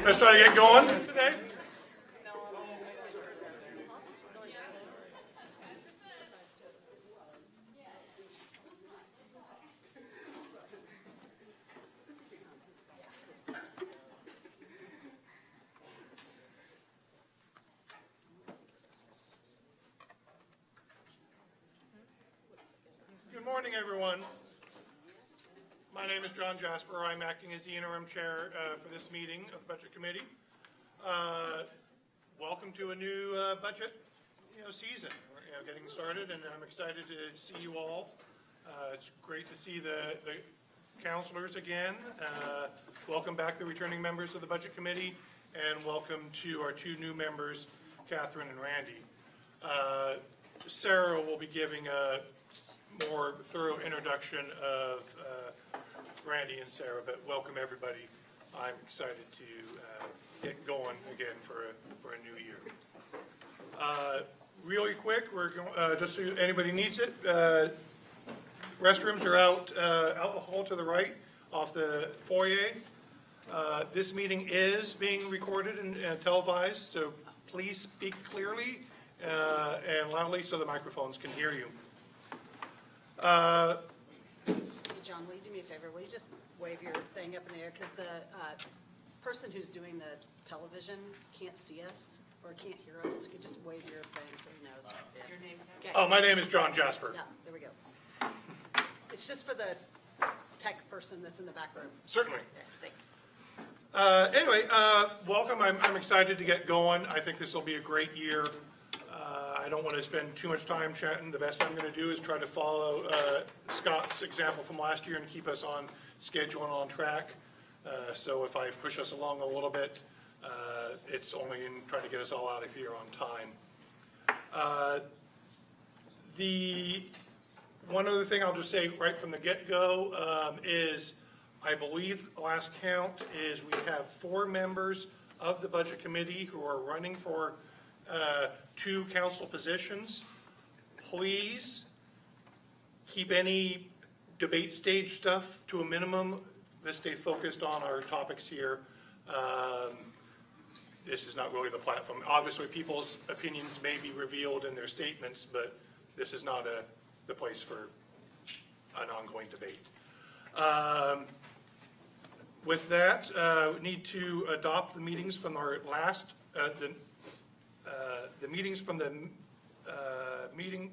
Let's try to get going today. Good morning, everyone. My name is John Jasper. I'm acting as the interim chair for this meeting of the Budget Committee. Welcome to a new budget season. We're getting started, and I'm excited to see you all. It's great to see the counselors again. Welcome back the returning members of the Budget Committee, and welcome to our two new members, Catherine and Randy. Sarah will be giving a more thorough introduction of Randy and Sarah, but welcome everybody. I'm excited to get going again for a new year. Really quick, we're going, just so anybody needs it, restrooms are out the hall to the right off the foyer. This meeting is being recorded and televised, so please speak clearly and loudly so the microphones can hear you. John, will you do me a favor? Will you just wave your thing up in the air? Because the person who's doing the television can't see us or can't hear us. You can just wave your thing so he knows. Your name? Okay. Oh, my name is John Jasper. Yeah, there we go. It's just for the tech person that's in the back room. Certainly. Okay, thanks. Anyway, welcome. I'm excited to get going. I think this will be a great year. I don't want to spend too much time chatting. The best I'm going to do is try to follow Scott's example from last year and keep us on schedule and on track. So if I push us along a little bit, it's only in trying to get us all out of here on time. The one other thing I'll just say right from the get-go is I believe the last count is we have 4 members of the Budget Committee who are running for 2 council positions. Please keep any debate stage stuff to a minimum. Let's stay focused on our topics here. This is not really the platform. Obviously, people's opinions may be revealed in their statements, but this is not the place for an ongoing debate. With that, we need to adopt the meetings from our last, the meetings from the meeting,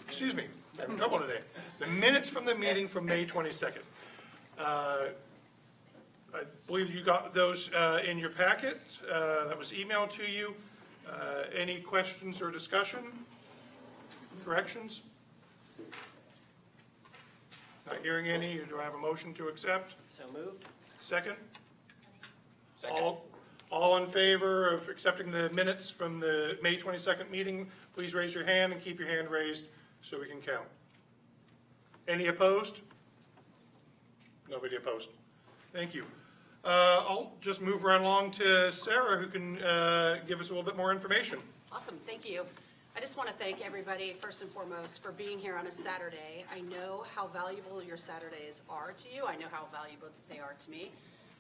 excuse me, I'm having trouble today. The minutes from the meeting from May 22nd. I believe you got those in your packet. That was emailed to you. Any questions or discussion? Corrections? Not hearing any. Do I have a motion to accept? So moved. Second? Second. All in favor of accepting the minutes from the May 22nd meeting, please raise your hand and keep your hand raised so we can count. Any opposed? Nobody opposed. Thank you. I'll just move right along to Sarah, who can give us a little bit more information. Awesome, thank you. I just want to thank everybody, first and foremost, for being here on a Saturday. I know how valuable your Saturdays are to you. I know how valuable they are to me.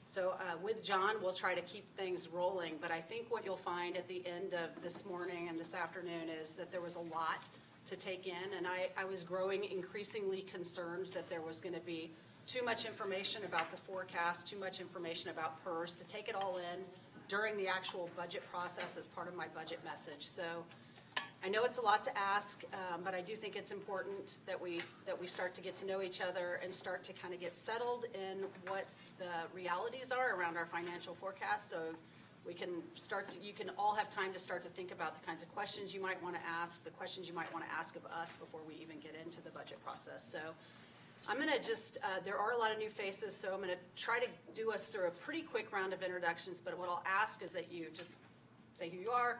So with John, we'll try to keep things rolling, but I think what you'll find at the end of this morning and this afternoon is that there was a lot to take in, and I was growing increasingly concerned that there was going to be too much information about the forecast, too much information about PERS, to take it all in during the actual budget process as part of my budget message. So I know it's a lot to ask, but I do think it's important that we start to get to know each other and start to kind of get settled in what the realities are around our financial forecast, so we can start to, you can all have time to start to think about the kinds of questions you might want to ask, the questions you might want to ask of us before we even get into the budget process. So I'm going to just, there are a lot of new faces, so I'm going to try to do us through a pretty quick round of introductions, but what I'll ask is that you just say who you are,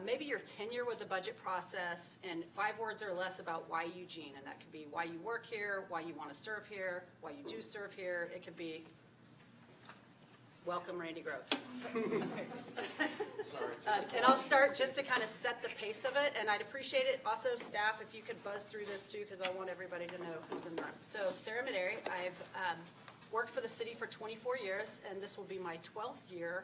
maybe your tenure with the budget process, and 5 words or less about why Eugene, and that could be why you work here, why you want to serve here, why you do serve here. It could be welcome Randy Groves. And I'll start just to kind of set the pace of it, and I'd appreciate it also, staff, if you could buzz through this too, because I want everybody to know who's in the room. So Sarah Maderi, I've worked for the city for 24 years, and this will be my 12th year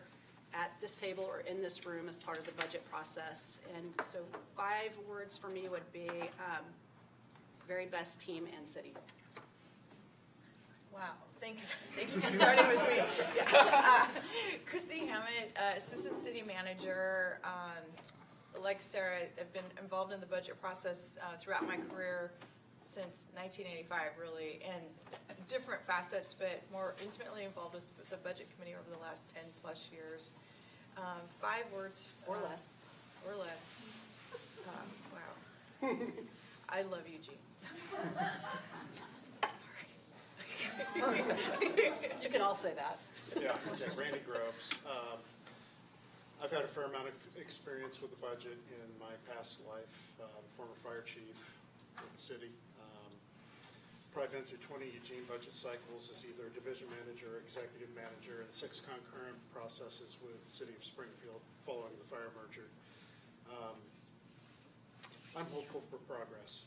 at this table or in this room as part of the budget process. And so 5 words for me would be very best team and city. Wow, thank you for starting with me. Yeah. Christy Hammett, Assistant City Manager. Like Sarah, I've been involved in the budget process throughout my career since 1985, really, and different facets, but more intimately involved with the budget committee over the last 10 plus years. 5 words. Or less. Or less. Wow. I love Eugene. You can all say that. Yeah, Randy Groves. I've had a fair amount of experience with the budget in my past life. Former fire chief with the city. Probably been through 20 Eugene budget cycles as either division manager or executive manager, and 6 concurrent processes with the city of Springfield following the fire merger. I'm hopeful for progress.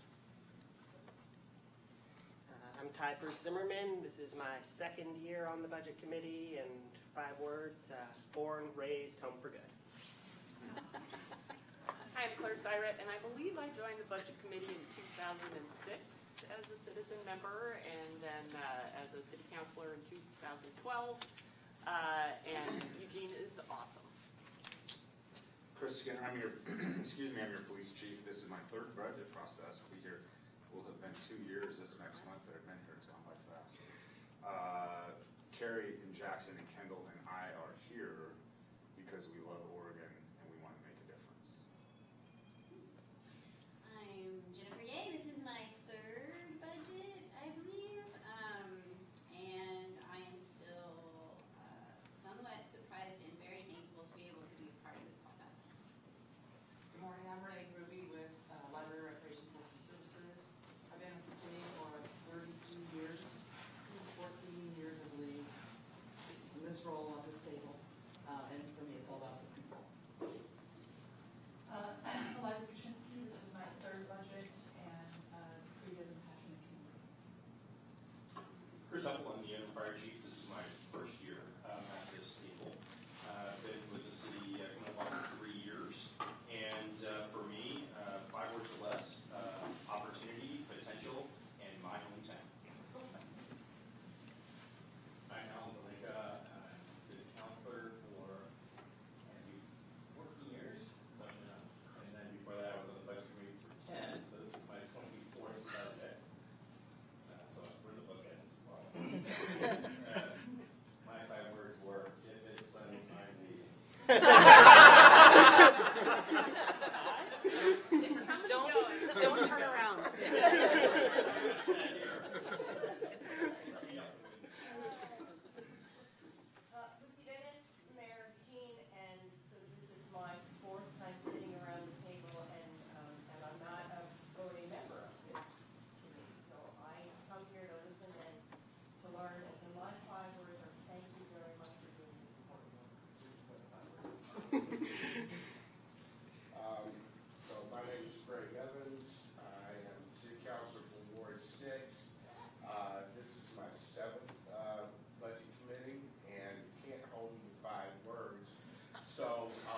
I'm Typer Zimmerman. This is my 2nd year on the budget committee, and 5 words, born, raised, home for good. Hi, I'm Claire Syret, and I believe I joined the budget committee in 2006 as a citizen member, and then as a city councilor in 2012, and Eugene is awesome. Chris, again, I'm your, excuse me, I'm your police chief. This is my 3rd budget process. Will have been 2 years this next month that I've been here. It's gone by fast. Carrie and Jackson and Kendall and I are here because we love Oregon and we want to make a difference. I'm Jennifer Ye. This is my 3rd budget, I believe, and I am still somewhat surprised and very thankful to be able to be a part of this process. Good morning, I'm Renee Ruby with Library Recreation Services. I've been with the city for 32 years, 14 years, I believe, in this role at this table. And for me, it's all about the people. Eliza Kuczynski, this is my 3rd budget, and creative and passionate community. Chris Upland, the fire chief. This is my 1st year at this table. I've been with the city coming up on 3 years, and for me, 5 words or less: opportunity, potential, and my hometown. I'm Alan Delinka. I'm city councilor for 14 years, and then before that, I was on the budget committee for 10. So this is my 24th budget. So we're the bookends. My 5 words were, if it's sunny, I'm leaving. Don't turn around. Lucy Dennis, Mayor of Eugene, and so this is my 4th time sitting around the table, and I'm not a voting member of this committee, so I come here to listen and to learn, and so my 5 words are thank you very much for doing this important work. These are the 5 words. So my name is Greg Evans. I am the city councilor for Ward 6. This is my 7th budget committee, and can't hold me to 5 words. So I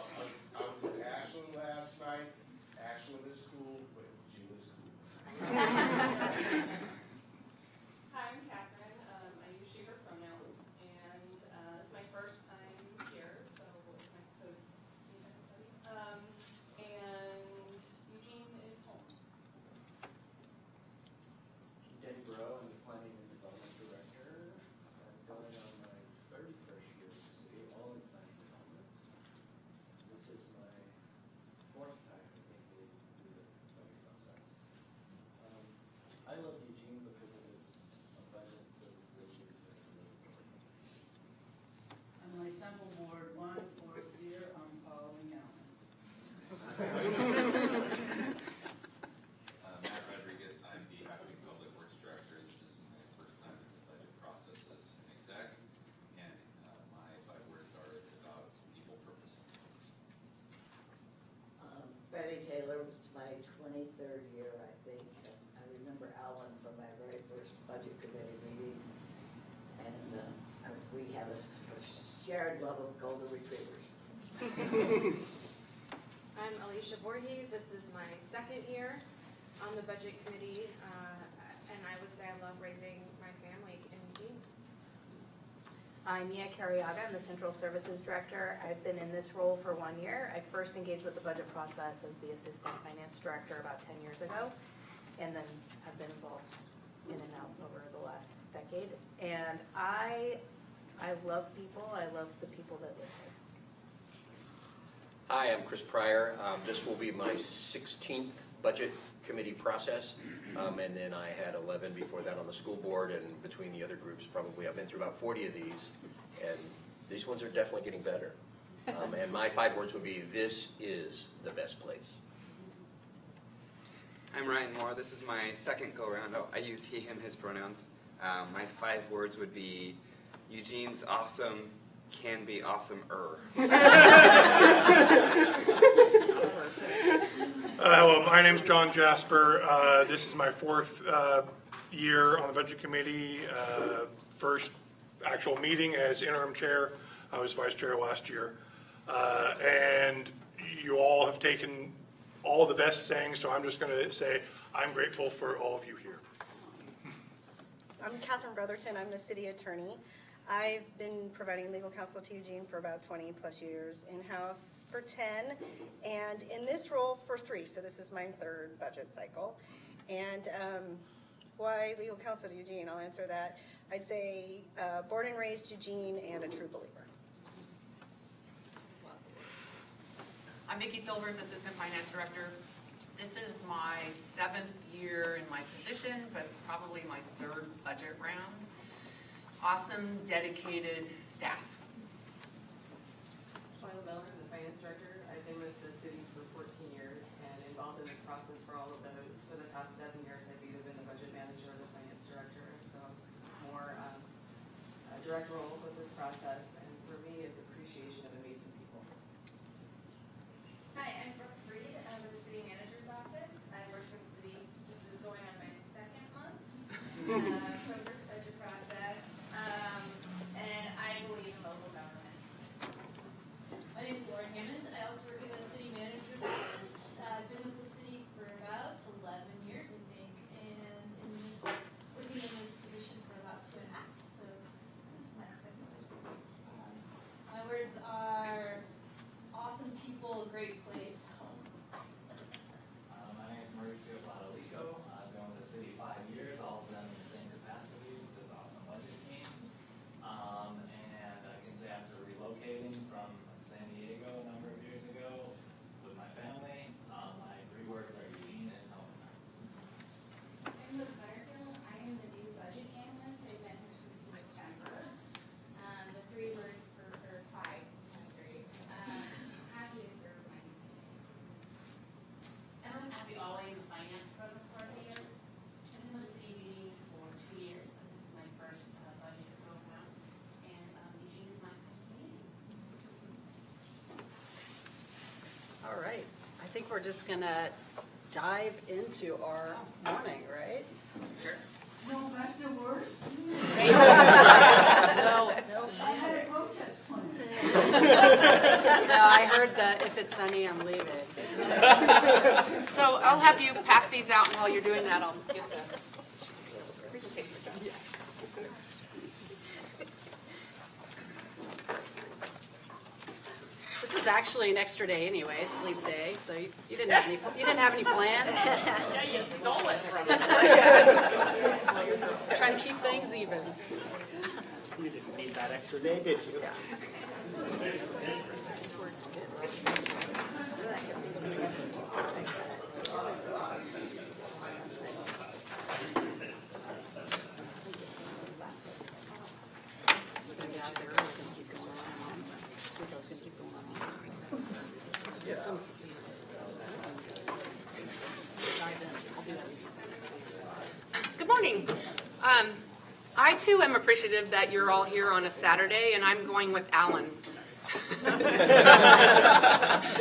was in Ashland last night. Ashland is cool, but Eugene is cool. Hi, I'm Catherine. I use she, her pronouns, and it's my 1st time here, so it's nice to meet everybody. And Eugene is home. Danny Bro, I'm the Planning and Development Director. I'm going on my 31st year in the city, all in planning development. This is my 4th time, I think, we do the budget process. I love Eugene because of its abundance of riches and livability. I'm on Sample Board 1, 4th year. I'm following Alan. Matt Rodriguez, I'm the Acting Public Works Director. This is my 1st time in the budget process as an exec, and my 5 words are, it's about people, purpose, and cause. Betty Taylor, it's my 23rd year, I think. I remember Alan from my very first budget committee meeting, and we have a shared love of golden retrievers. I'm Alicia Voorhees. This is my second year on the budget committee, and I would say I love raising my family in Eugene. I'm Mia Carriaga. I'm the Central Services Director. I've been in this role for 1 year. I first engaged with the budget process as the Assistant Finance Director about 10 years ago, and then I've been involved in and out over the last decade. And I love people. I love the people that live here. Hi, I'm Chris Pryor. This will be my 16th budget committee process, and then I had 11 before that on the school board, and between the other groups, probably I've been through about 40 of these, and these ones are definitely getting better. And my 5 words would be, this is the best place. I'm Ryan Moore. This is my second go-around. I use he, him, his pronouns. My 5 words would be, Eugene's awesome can be awesomer. Well, my name's John Jasper. This is my 4th year on the budget committee. First actual meeting as interim chair. I was vice chair last year. And you all have taken all the best sayings, so I'm just going to say I'm grateful for all of you here. I'm Catherine Brotherton. I'm the city attorney. I've been providing legal counsel to Eugene for about 20 plus years, in-house for 10, and in this role for 3, so this is my 3rd budget cycle. And why legal counsel to Eugene? I'll answer that. I'd say born and raised Eugene and a true believer. I'm Vicki Silvers, Assistant Finance Director. This is my 7th year in my position, but probably my 3rd budget round. Awesome, dedicated staff. Twyla Miller, the Finance Director. I've been with the city for 14 years and involved in this process for all of those. For the past 7 years, I've either been the budget manager or the finance director, so more a direct role with this process. And for me, it's appreciation of amazing people. Hi, I'm Brooke Freed. I'm with the city manager's office. I've worked for the city. This is going on my 2nd month. So first budget process. And I believe in local government. My name is Lauren Hammond. I also work in the city manager's office. I've been with the city for about 11 years, I think, and working in this position for about 2.5. So this is my 2nd budget. My words are awesome people, great place, home. My name is Mauricio Platalico. I've been with the city 5 years, all of them in the same capacity with this awesome budget team. And I can say after relocating from San Diego a number of years ago with my family, my 3 words are Eugene is home. I'm Liz Firefield. I am the new budget analyst. I've been here since November. The 3 words for 5, not 3. Happy to serve my community. And I'm Abby Ollie, the finance program coordinator. I've been with the city for 2 years, but this is my first budget program. And Eugene is my community. All right. I think we're just going to dive into our morning, right? Sure. No, that's the worst. No. I had a protest plan. No, I heard that if it's sunny, I'm leaving. So I'll have you pass these out, and while you're doing that, I'll get the presentation done. This is actually an extra day anyway. It's leap day, so you didn't have any plans. Yeah, you stole it from me. Trying to keep things even. You didn't need that extra day, did you? Good morning. I too am appreciative that you're all here on a Saturday, and I'm going with Alan.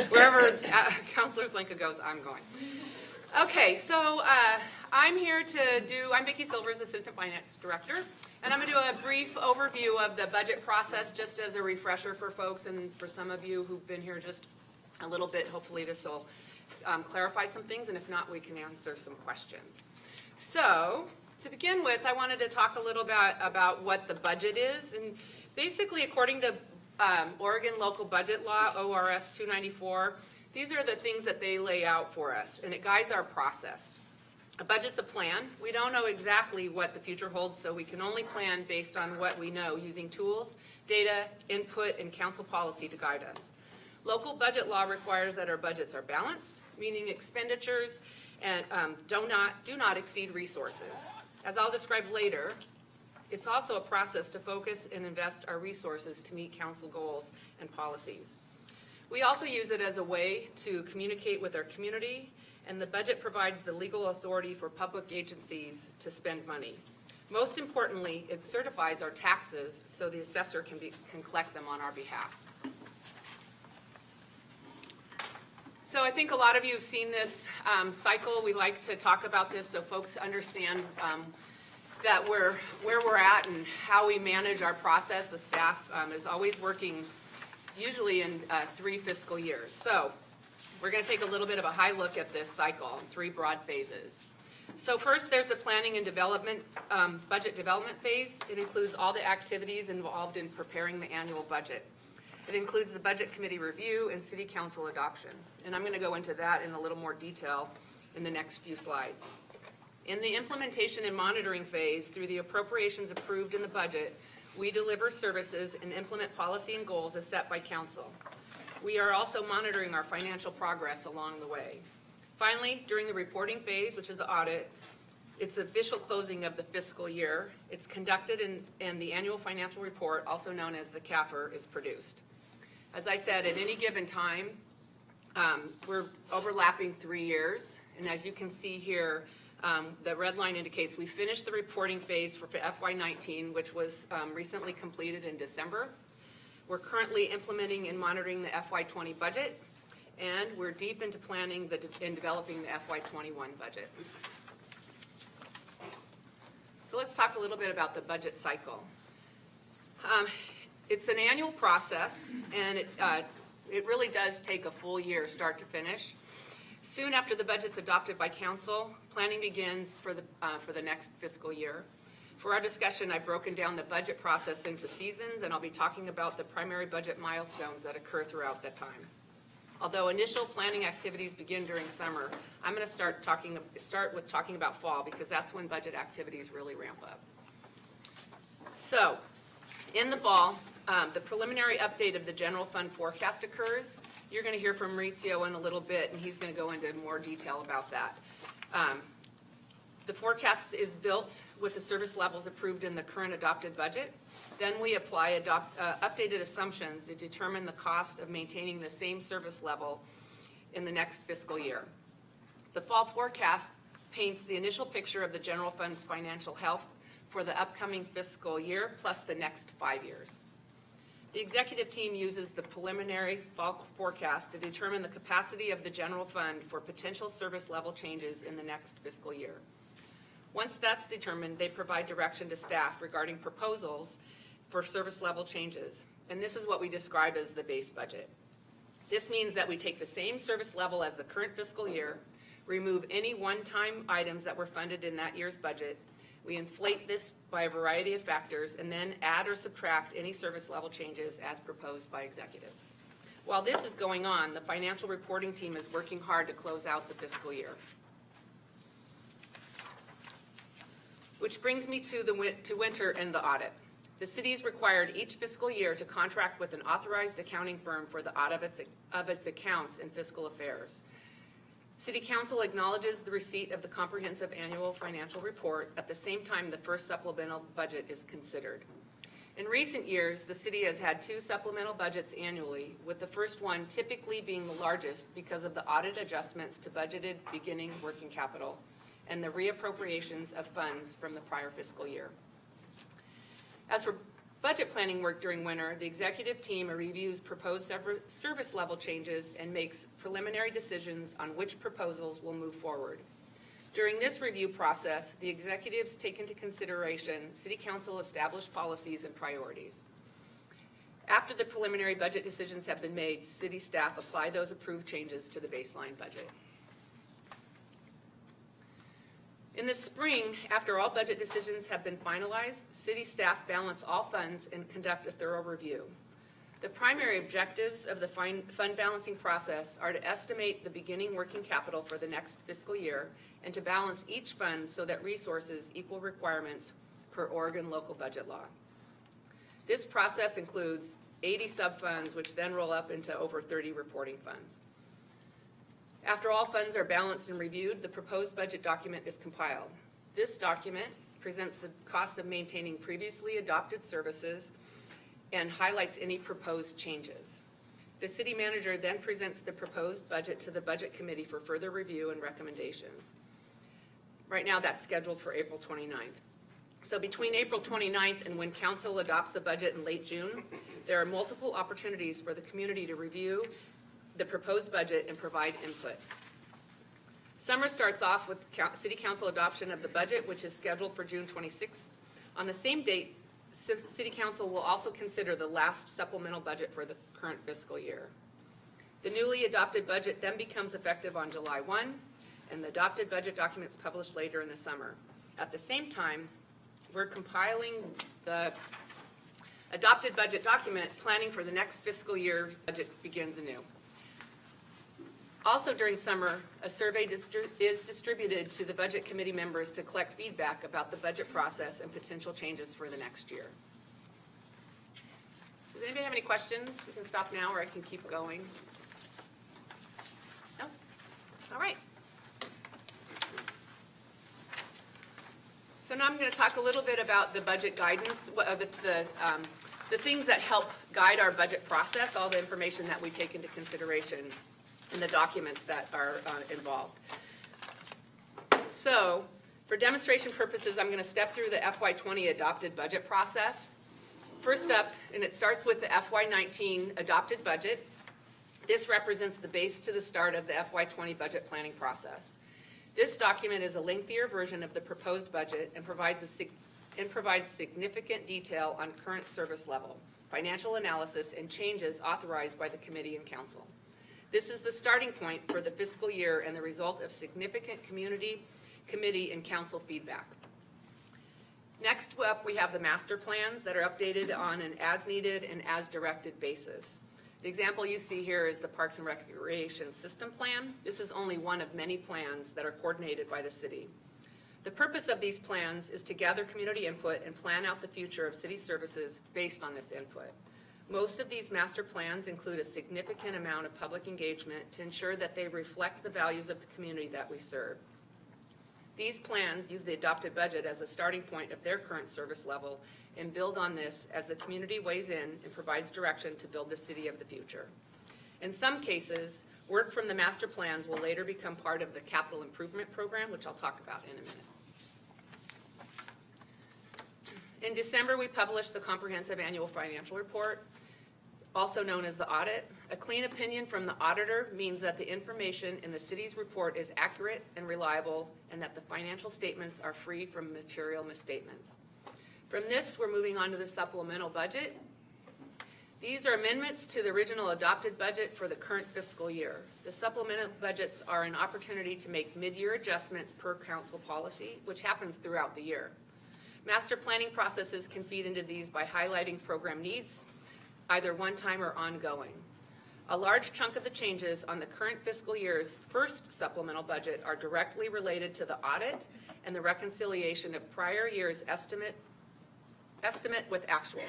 Wherever Counselor Zlinka goes, I'm going. Okay, so I'm Vicki Silvers, Assistant Finance Director, and I'm going to do a brief overview of the budget process just as a refresher for folks and for some of you who've been here just a little bit. Hopefully this will clarify some things, and if not, we can answer some questions. So, to begin with, I wanted to talk a little bit about what the budget is, and basically according to Oregon Local Budget Law, ORS 294, these are the things that they lay out for us, and it guides our process. A budget's a plan. We don't know exactly what the future holds, so we can only plan based on what we know using tools, data, input, and council policy to guide us. Local budget law requires that our budgets are balanced, meaning expenditures and do not exceed resources. As I'll describe later, it's also a process to focus and invest our resources to meet council goals and policies. We also use it as a way to communicate with our community, and the budget provides the legal authority for public agencies to spend money. Most importantly, it certifies our taxes so the assessor can collect them on our behalf. So I think a lot of you have seen this cycle. We like to talk about this so folks understand that where we're at and how we manage our process. The staff is always working usually in 3 fiscal years. So we're going to take a little bit of a high look at this cycle in 3 broad phases. So first, there's the planning and development, budget development phase. It includes all the activities involved in preparing the annual budget. It includes the budget committee review and city council adoption. And I'm going to go into that in a little more detail in the next few slides. In the implementation and monitoring phase, through the appropriations approved in the budget, we deliver services and implement policy and goals as set by council. We are also monitoring our financial progress along the way. Finally, during the reporting phase, which is the audit, it's the official closing of the fiscal year. It's conducted and the annual financial report, also known as the CAFR, is produced. As I said, at any given time, we're overlapping 3 years, and as you can see here, the red line indicates we finished the reporting phase for FY19, which was recently completed in December. We're currently implementing and monitoring the FY20 budget, and we're deep into planning and developing the FY21 budget. So let's talk a little bit about the budget cycle. It's an annual process, and it really does take a full year start to finish. Soon after the budget's adopted by council, planning begins for the next fiscal year. For our discussion, I've broken down the budget process into seasons, and I'll be talking about the primary budget milestones that occur throughout that time. Although initial planning activities begin during summer, I'm going to start with talking about fall because that's when budget activities really ramp up. So, in the fall, the preliminary update of the general fund forecast occurs. You're going to hear from Maurizio in a little bit, and he's going to go into more detail about that. The forecast is built with the service levels approved in the current adopted budget. Then we apply updated assumptions to determine the cost of maintaining the same service level in the next fiscal year. The fall forecast paints the initial picture of the general fund's financial health for the upcoming fiscal year plus the next 5 years. The executive team uses the preliminary fall forecast to determine the capacity of the general fund for potential service level changes in the next fiscal year. Once that's determined, they provide direction to staff regarding proposals for service level changes. And this is what we describe as the base budget. This means that we take the same service level as the current fiscal year, remove any one-time items that were funded in that year's budget, we inflate this by a variety of factors, and then add or subtract any service level changes as proposed by executives. While this is going on, the financial reporting team is working hard to close out the fiscal year. Which brings me to winter and the audit. The city is required each fiscal year to contract with an authorized accounting firm for the audit of its accounts and fiscal affairs. City Council acknowledges the receipt of the comprehensive annual financial report at the same time the first supplemental budget is considered. In recent years, the city has had 2 supplemental budgets annually, with the first one typically being the largest because of the audit adjustments to budgeted beginning working capital and the reappropriations of funds from the prior fiscal year. As for budget planning work during winter, the executive team reviews proposed service level changes and makes preliminary decisions on which proposals will move forward. During this review process, the executives take into consideration City Council established policies and priorities. After the preliminary budget decisions have been made, city staff apply those approved changes to the baseline budget. In the spring, after all budget decisions have been finalized, city staff balance all funds and conduct a thorough review. The primary objectives of the fund balancing process are to estimate the beginning working capital for the next fiscal year and to balance each fund so that resources equal requirements per Oregon local budget law. This process includes 80 sub-funds, which then roll up into over 30 reporting funds. After all funds are balanced and reviewed, the proposed budget document is compiled. This document presents the cost of maintaining previously adopted services and highlights any proposed changes. The city manager then presents the proposed budget to the budget committee for further review and recommendations. Right now, that's scheduled for April 29th. So between April 29th and when council adopts the budget in late June, there are multiple opportunities for the community to review the proposed budget and provide input. Summer starts off with city council adoption of the budget, which is scheduled for June 26th. On the same date, city council will also consider the last supplemental budget for the current fiscal year. The newly adopted budget then becomes effective on July 1, and the adopted budget documents published later in the summer. At the same time, we're compiling the adopted budget document, planning for the next fiscal year budget begins anew. Also during summer, a survey is distributed to the budget committee members to collect feedback about the budget process and potential changes for the next year. Does anybody have any questions? We can stop now or I can keep going. No? All right. So now I'm going to talk a little bit about the budget guidance, the things that help guide our budget process, all the information that we take into consideration in the documents that are involved. So for demonstration purposes, I'm going to step through the FY20 adopted budget process. First up, and it starts with the FY19 adopted budget. This represents the base to the start of the FY20 budget planning process. This document is a lengthier version of the proposed budget and provides significant detail on current service level, financial analysis, and changes authorized by the committee and council. This is the starting point for the fiscal year and the result of significant community, committee, and council feedback. Next up, we have the master plans that are updated on an as-needed and as-directed basis. The example you see here is the Parks and Recreation System Plan. This is only one of many plans that are coordinated by the city. The purpose of these plans is to gather community input and plan out the future of city services based on this input. Most of these master plans include a significant amount of public engagement to ensure that they reflect the values of the community that we serve. These plans use the adopted budget as a starting point of their current service level and build on this as the community weighs in and provides direction to build the city of the future. In some cases, work from the master plans will later become part of the capital improvement program, which I'll talk about in a minute. In December, we published the Comprehensive Annual Financial Report, also known as the audit. A clean opinion from the auditor means that the information in the city's report is accurate and reliable and that the financial statements are free from material misstatements. From this, we're moving on to the supplemental budget. These are amendments to the original adopted budget for the current fiscal year. The supplemental budgets are an opportunity to make mid-year adjustments per council policy, which happens throughout the year. Master planning processes can feed into these by highlighting program needs, either one-time or ongoing. A large chunk of the changes on the current fiscal year's first supplemental budget are directly related to the audit and the reconciliation of prior year's estimate with actuals.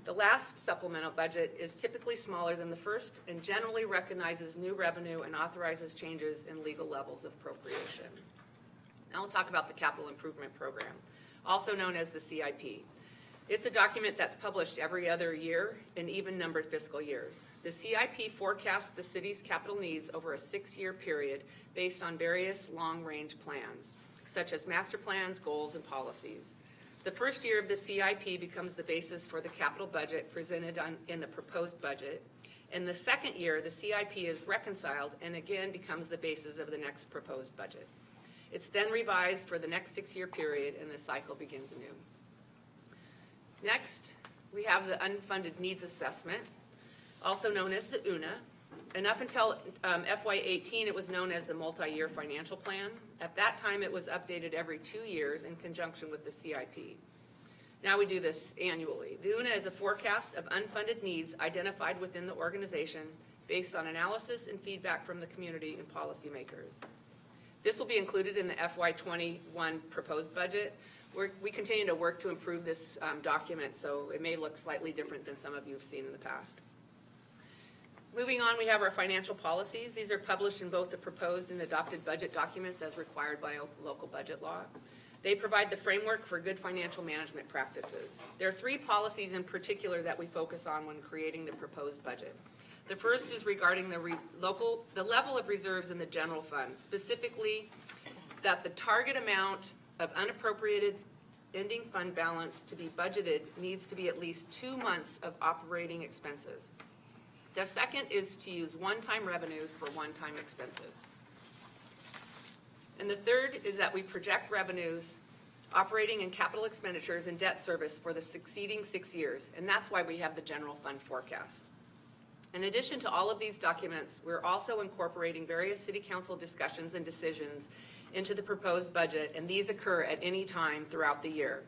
The last supplemental budget is typically smaller than the first and generally recognizes new revenue and authorizes changes in legal levels of appropriation. Now we'll talk about the Capital Improvement Program, also known as the CIP. It's a document that's published every other year in even-numbered fiscal years. The CIP forecasts the city's capital needs over a 6-year period based on various long-range plans, such as master plans, goals, and policies. The first year of the CIP becomes the basis for the capital budget presented in the proposed budget. In the second year, the CIP is reconciled and again becomes the basis of the next proposed budget. It's then revised for the next 6-year period, and the cycle begins anew. Next, we have the Unfunded Needs Assessment, also known as the UNA. And up until FY18, it was known as the Multi-Year Financial Plan. At that time, it was updated every 2 years in conjunction with the CIP. Now we do this annually. The UNA is a forecast of unfunded needs identified within the organization based on analysis and feedback from the community and policymakers. This will be included in the FY21 proposed budget. We continue to work to improve this document, so it may look slightly different than some of you have seen in the past. Moving on, we have our financial policies. These are published in both the proposed and adopted budget documents as required by local budget law. They provide the framework for good financial management practices. There are 3 policies in particular that we focus on when creating the proposed budget. The first is regarding the level of reserves in the general fund, specifically that the target amount of unappropriated ending fund balance to be budgeted needs to be at least 2 months of operating expenses. The second is to use one-time revenues for one-time expenses. And the third is that we project revenues, operating and capital expenditures, and debt service for the succeeding 6 years, and that's why we have the general fund forecast. In addition to all of these documents, we're also incorporating various city council discussions and decisions into the proposed budget, and these occur at any time throughout the year.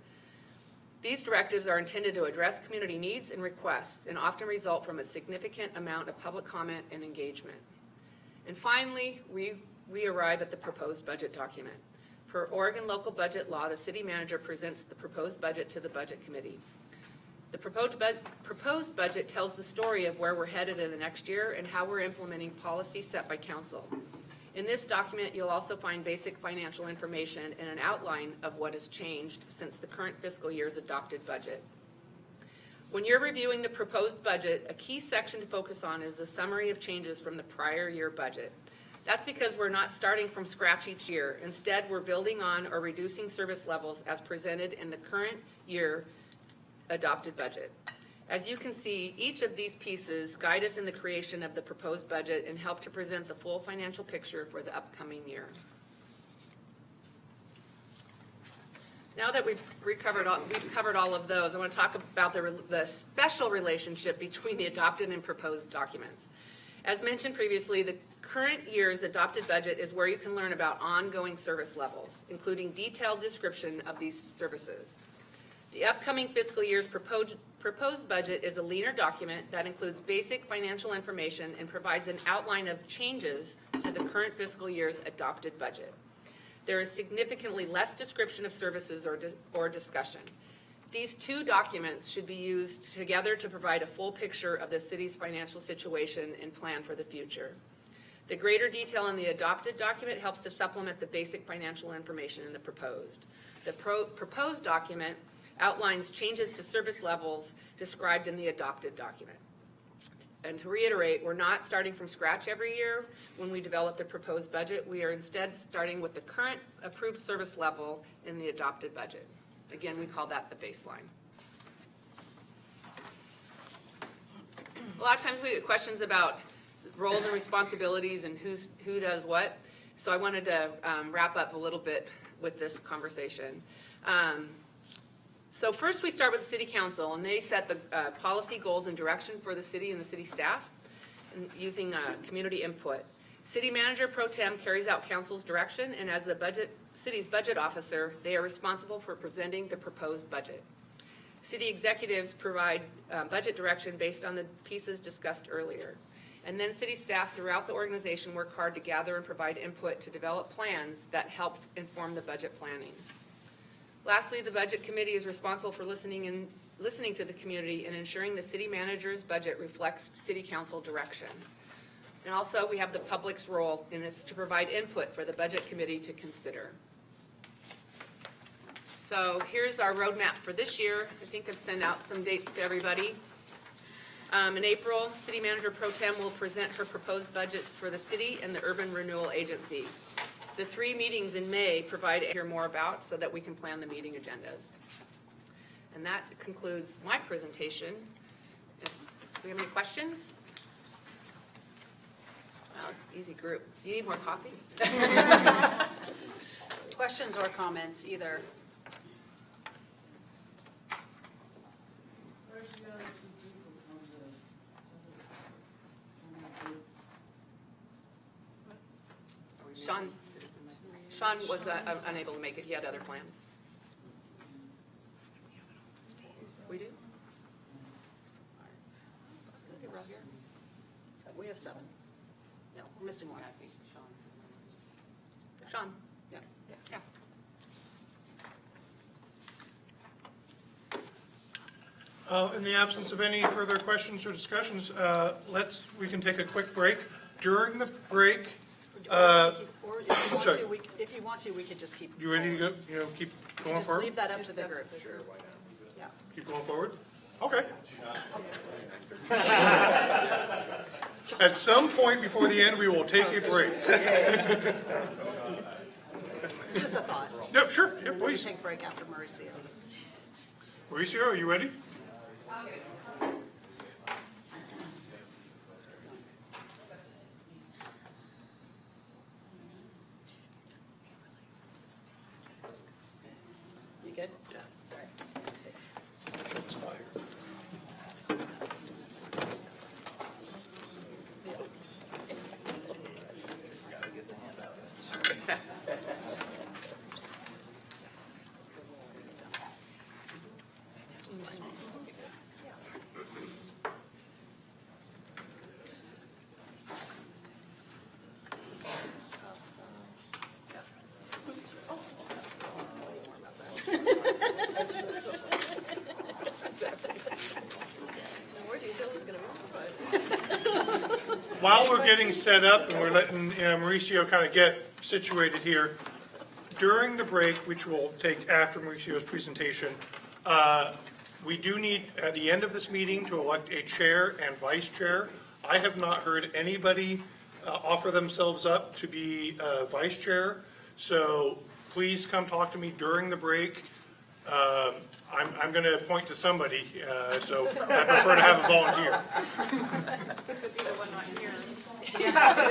These directives are intended to address community needs and requests and often result from a significant amount of public comment and engagement. And finally, we arrive at the proposed budget document. Per Oregon local budget law, the city manager presents the proposed budget to the budget committee. The proposed budget tells the story of where we're headed in the next year and how we're implementing policy set by council. In this document, you'll also find basic financial information and an outline of what has changed since the current fiscal year's adopted budget. When you're reviewing the proposed budget, a key section to focus on is the summary of changes from the prior year budget. That's because we're not starting from scratch each year. Instead, we're building on or reducing service levels as presented in the current year adopted budget. As you can see, each of these pieces guide us in the creation of the proposed budget and help to present the full financial picture for the upcoming year. Now that we've covered all of those, I want to talk about the special relationship between the adopted and proposed documents. As mentioned previously, the current year's adopted budget is where you can learn about ongoing service levels, including detailed description of these services. The upcoming fiscal year's proposed budget is a leaner document that includes basic financial information and provides an outline of changes to the current fiscal year's adopted budget. There is significantly less description of services or discussion. These 2 documents should be used together to provide a full picture of the city's financial situation and plan for the future. The greater detail in the adopted document helps to supplement the basic financial information in the proposed. The proposed document outlines changes to service levels described in the adopted document. And to reiterate, we're not starting from scratch every year when we develop the proposed budget. We are instead starting with the current approved service level in the adopted budget. Again, we call that the baseline. A lot of times we get questions about roles and responsibilities and who does what. So I wanted to wrap up a little bit with this conversation. So first we start with the City Council, and they set the policy goals and direction for the city and the city staff and using community input. City Manager Pro Tem carries out council's direction, and as the city's budget officer, they are responsible for presenting the proposed budget. City executives provide budget direction based on the pieces discussed earlier. And then city staff throughout the organization work hard to gather and provide input to develop plans that help inform the budget planning. Lastly, the Budget Committee is responsible for listening to the community and ensuring the city manager's budget reflects city council direction. And also, we have the public's role in this to provide input for the Budget Committee to consider. So here's our roadmap for this year. I think I've sent out some dates to everybody. In April, City Manager Pro Tem will present her proposed budgets for the city and the Urban Renewal Agency. The 3 meetings in May provide to hear more about so that we can plan the meeting agendas. And that concludes my presentation. Do we have any questions? Wow, easy group. Do you need more coffee? Questions or comments, either? Sean was unable to make it. He had other plans. We do? We're all here? So we have 7. No, we're missing one. Sean, yeah. In the absence of any further questions or discussions, we can take a quick break. During the break, Or if you want to, we could just keep. you ready to go? Keep going Just forward. leave that up to the group. Yeah. Keep going forward. Okay. At some point before the end, we will take a break. Just a thought. Yep, sure. And Yep, then we please. can take a break after Mauricio. Mauricio, are you ready? You good? Yeah. While we're getting set up and we're letting Mauricio kind of get situated here, during the break, which we'll take after Mauricio's presentation, we do need, at the end of this meeting, to elect a chair and vice chair. I have not heard anybody offer themselves up to be vice chair, so please come talk to me during the break. I'm going to appoint to somebody, so I prefer to have a volunteer.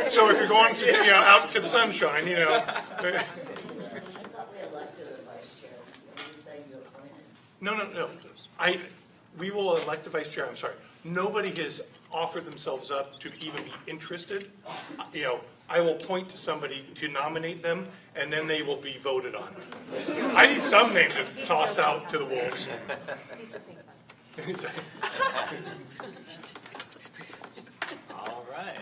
So if you're going to, out to the sunshine, I thought we elected a vice chair. What are you saying you appointed? No. We will elect a vice chair, I'm sorry. Nobody has offered themselves up to even be interested. I will point to somebody to nominate them, and then they will be voted on. I need some name to toss out to the wolves. All right.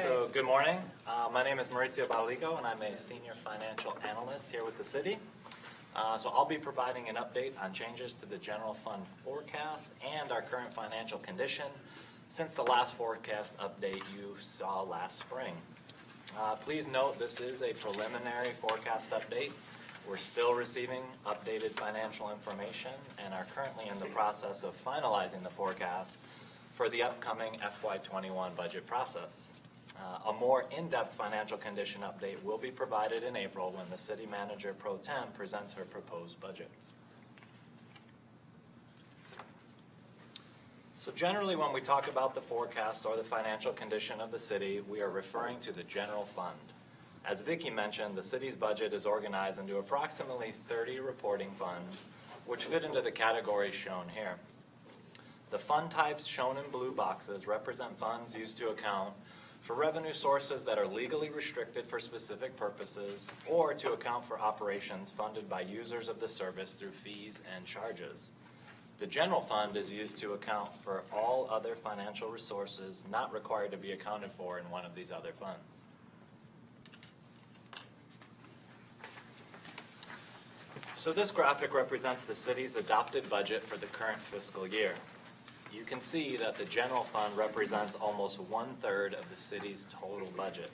So good morning. My name is Maurizio Balico, and I'm a senior financial analyst here with the city. So I'll be providing an update on changes to the general fund forecast and our current financial condition since the last forecast update you saw last spring. Please note this is a preliminary forecast update. We're still receiving updated financial information and are currently in the process of finalizing the forecast for the upcoming FY21 budget process. A more in-depth financial condition update will be provided in April when the City Manager Pro Tem presents her proposed budget. So generally when we talk about the forecast or the financial condition of the city, we are referring to the general fund. As Vicki mentioned, the city's budget is organized into approximately 30 reporting funds, which fit into the categories shown here. The fund types shown in blue boxes represent funds used to account for revenue sources that are legally restricted for specific purposes or to account for operations funded by users of the service through fees and charges. The general fund is used to account for all other financial resources not required to be accounted for in one of these other funds. So this graphic represents the city's adopted budget for the current fiscal year. You can see that the general fund represents almost 1/3 of the city's total budget.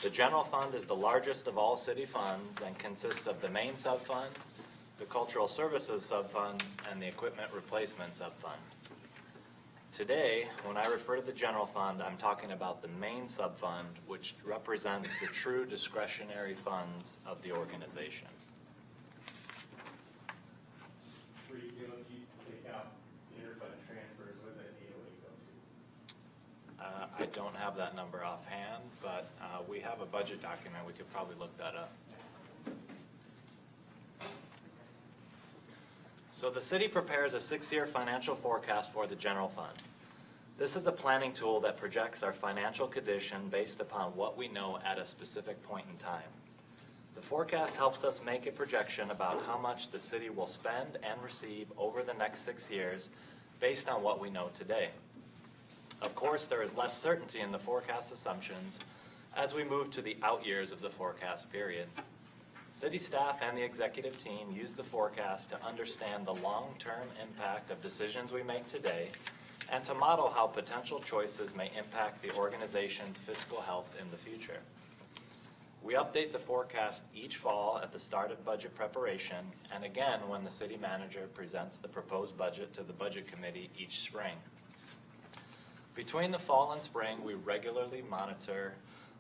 The general fund is the largest of all city funds and consists of the main subfund, the cultural services subfund, and the equipment replacement subfund. Today, when I refer to the general fund, I'm talking about the main subfund, which represents the true discretionary funds of the organization. I don't have that number offhand, but we have a budget document. We could probably look that up. So the city prepares a 6-year financial forecast for the general fund. This is a planning tool that projects our financial condition based upon what we know at a specific point in time. The forecast helps us make a projection about how much the city will spend and receive over the next 6 years based on what we know today. Of course, there is less certainty in the forecast assumptions as we move to the out years of the forecast period. City staff and the executive team use the forecast to understand the long-term impact of decisions we make today and to model how potential choices may impact the organization's fiscal health in the future. We update the forecast each fall at the start of budget preparation and again when the city manager presents the proposed budget to the budget committee each spring. Between the fall and spring, we regularly monitor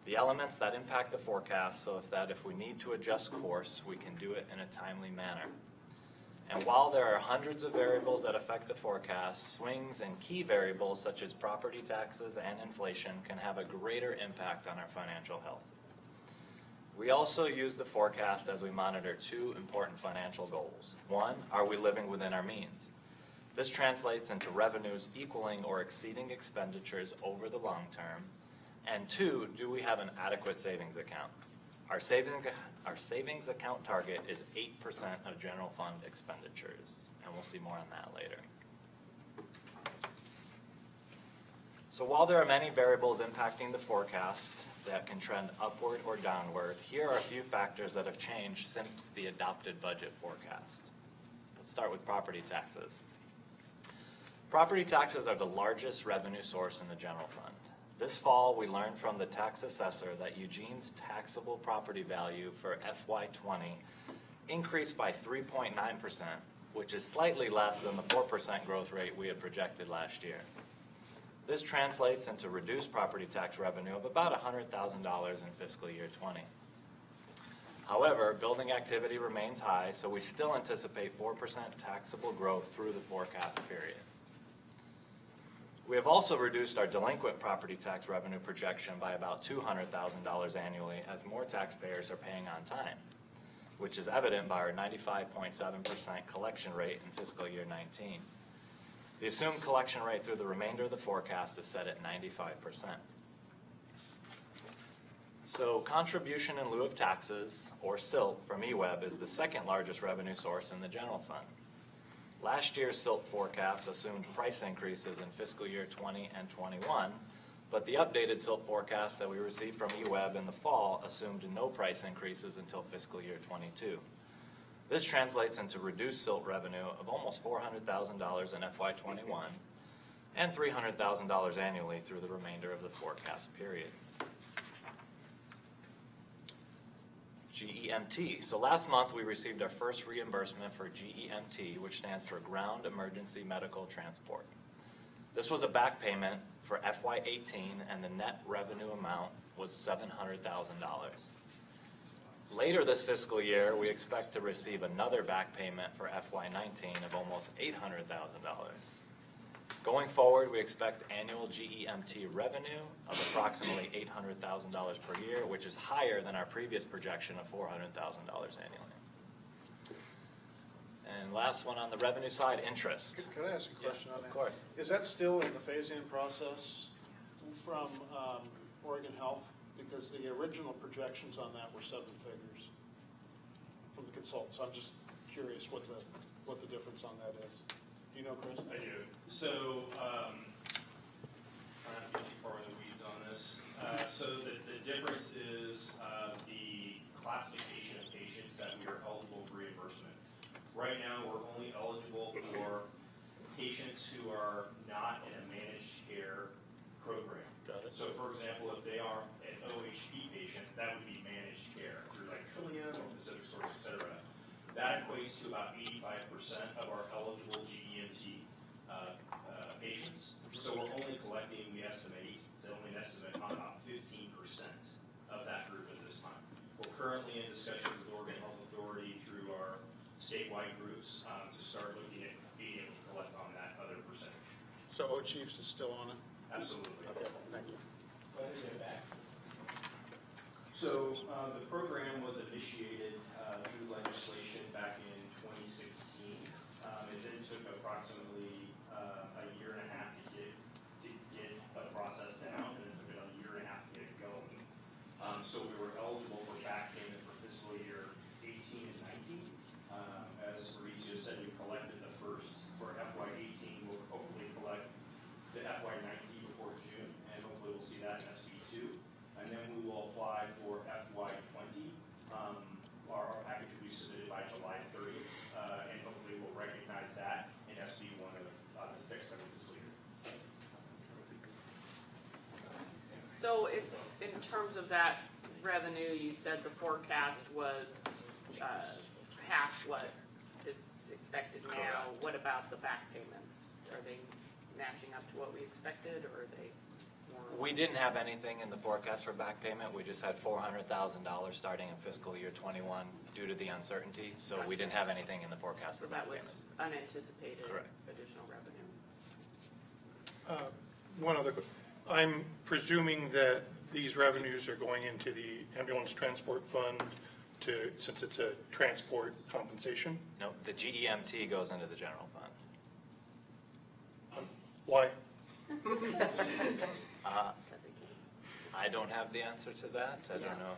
the elements that impact the forecast so that if we need to adjust course, we can do it in a timely manner. And while there are hundreds of variables that affect the forecast, swings in key variables such as property taxes and inflation can have a greater impact on our financial health. We also use the forecast as we monitor 2 important financial goals. 1, are we living within our means? This translates into revenues equaling or exceeding expenditures over the long term. And 2, do we have an adequate savings account? Our savings account target is 8% of general fund expenditures, and we'll see more on that later. So while there are many variables impacting the forecast that can trend upward or downward, here are a few factors that have changed since the adopted budget forecast. Let's start with property taxes. Property taxes are the largest revenue source in the general fund. This fall, we learned from the tax assessor that Eugene's taxable property value for FY20 increased by 3.9%, which is slightly less than the 4% growth rate we had projected last year. This translates into reduced property tax revenue of about $100,000 in fiscal year 20. However, building activity remains high, so we still anticipate 4% taxable growth through the forecast period. We have also reduced our delinquent property tax revenue projection by about $200,000 annually as more taxpayers are paying on time, which is evident by our 95.7% collection rate in fiscal year 19. The assumed collection rate through the remainder of the forecast is set at 95%. So contribution in lieu of taxes, or SILT, from EWEB is the second largest revenue source in the general fund. Last year's SILT forecast assumed price increases in fiscal year 20 and 21, but the updated SILT forecast that we received from EWEB in the fall assumed no price increases until fiscal year 22. This translates into reduced SILT revenue of almost $400,000 in FY21 and $300,000 annually through the remainder of the forecast period. GEMT. So last month we received our first reimbursement for GEMT, which stands for Ground Emergency Medical Transport. This was a back payment for FY18 and the net revenue amount was $700,000. Later this fiscal year, we expect to receive another back payment for FY19 of almost $800,000. Going forward, we expect annual GEMT revenue of approximately $800,000 per year, which is higher than our previous projection of $400,000 annually. And last one on the revenue side, interest. Could I ask a question on that? Of course. Is that still in the phase-in process from Oregon Health? Because the original projections on that were 7 figures from the consultants. I'm just curious what the difference on that is. Do you know, Chris? I do. So, trying not to get too far in the weeds on this. So the difference is the classification of patients that we are eligible for reimbursement. Right now, we're only eligible for patients who are not in a managed care program. Got it. So, for example, if they are an OHP patient, that would be managed care through like Trillium or Pacific Source, et cetera. That equates to about 85% of our eligible GEMT patients. So we're only collecting, we estimate, it's only an estimate, on about 15% of that group at this time. We're currently in discussions with Oregon Health Authority through our statewide groups to start looking at being able to collect on that other percentage. So O-Chiefs is still on it? Absolutely. Okay, thank you. So the program was initiated through legislation back in 2016. It then took approximately a year and a half to get the process down, and it took another year and a half to get it going. So we were eligible for back payment for fiscal year 18 and 19. As Mauricio said, we collected the first. For FY 18, we'll hopefully collect the FY 19 before June, and hopefully we'll see that in SB2. And then we will apply for FY 20. Our package will be submitted by July 30th, and hopefully we'll recognize that in SB1 of this next coming fiscal year. So in terms of that revenue, you said the forecast was half what is expected now. Correct. What about the back payments? Are they matching up to what we expected, or are they more? We didn't have anything in the forecast for back payment. We just had $400,000 starting in fiscal year 21 due to the uncertainty. So we didn't have anything in the forecast for So that back was payments. unanticipated Correct. additional revenue. One other, I'm presuming that these revenues are going into the ambulance transport fund since it's a transport compensation? No, the GEMT goes into the general fund. Why? I don't have the answer to that. I don't know.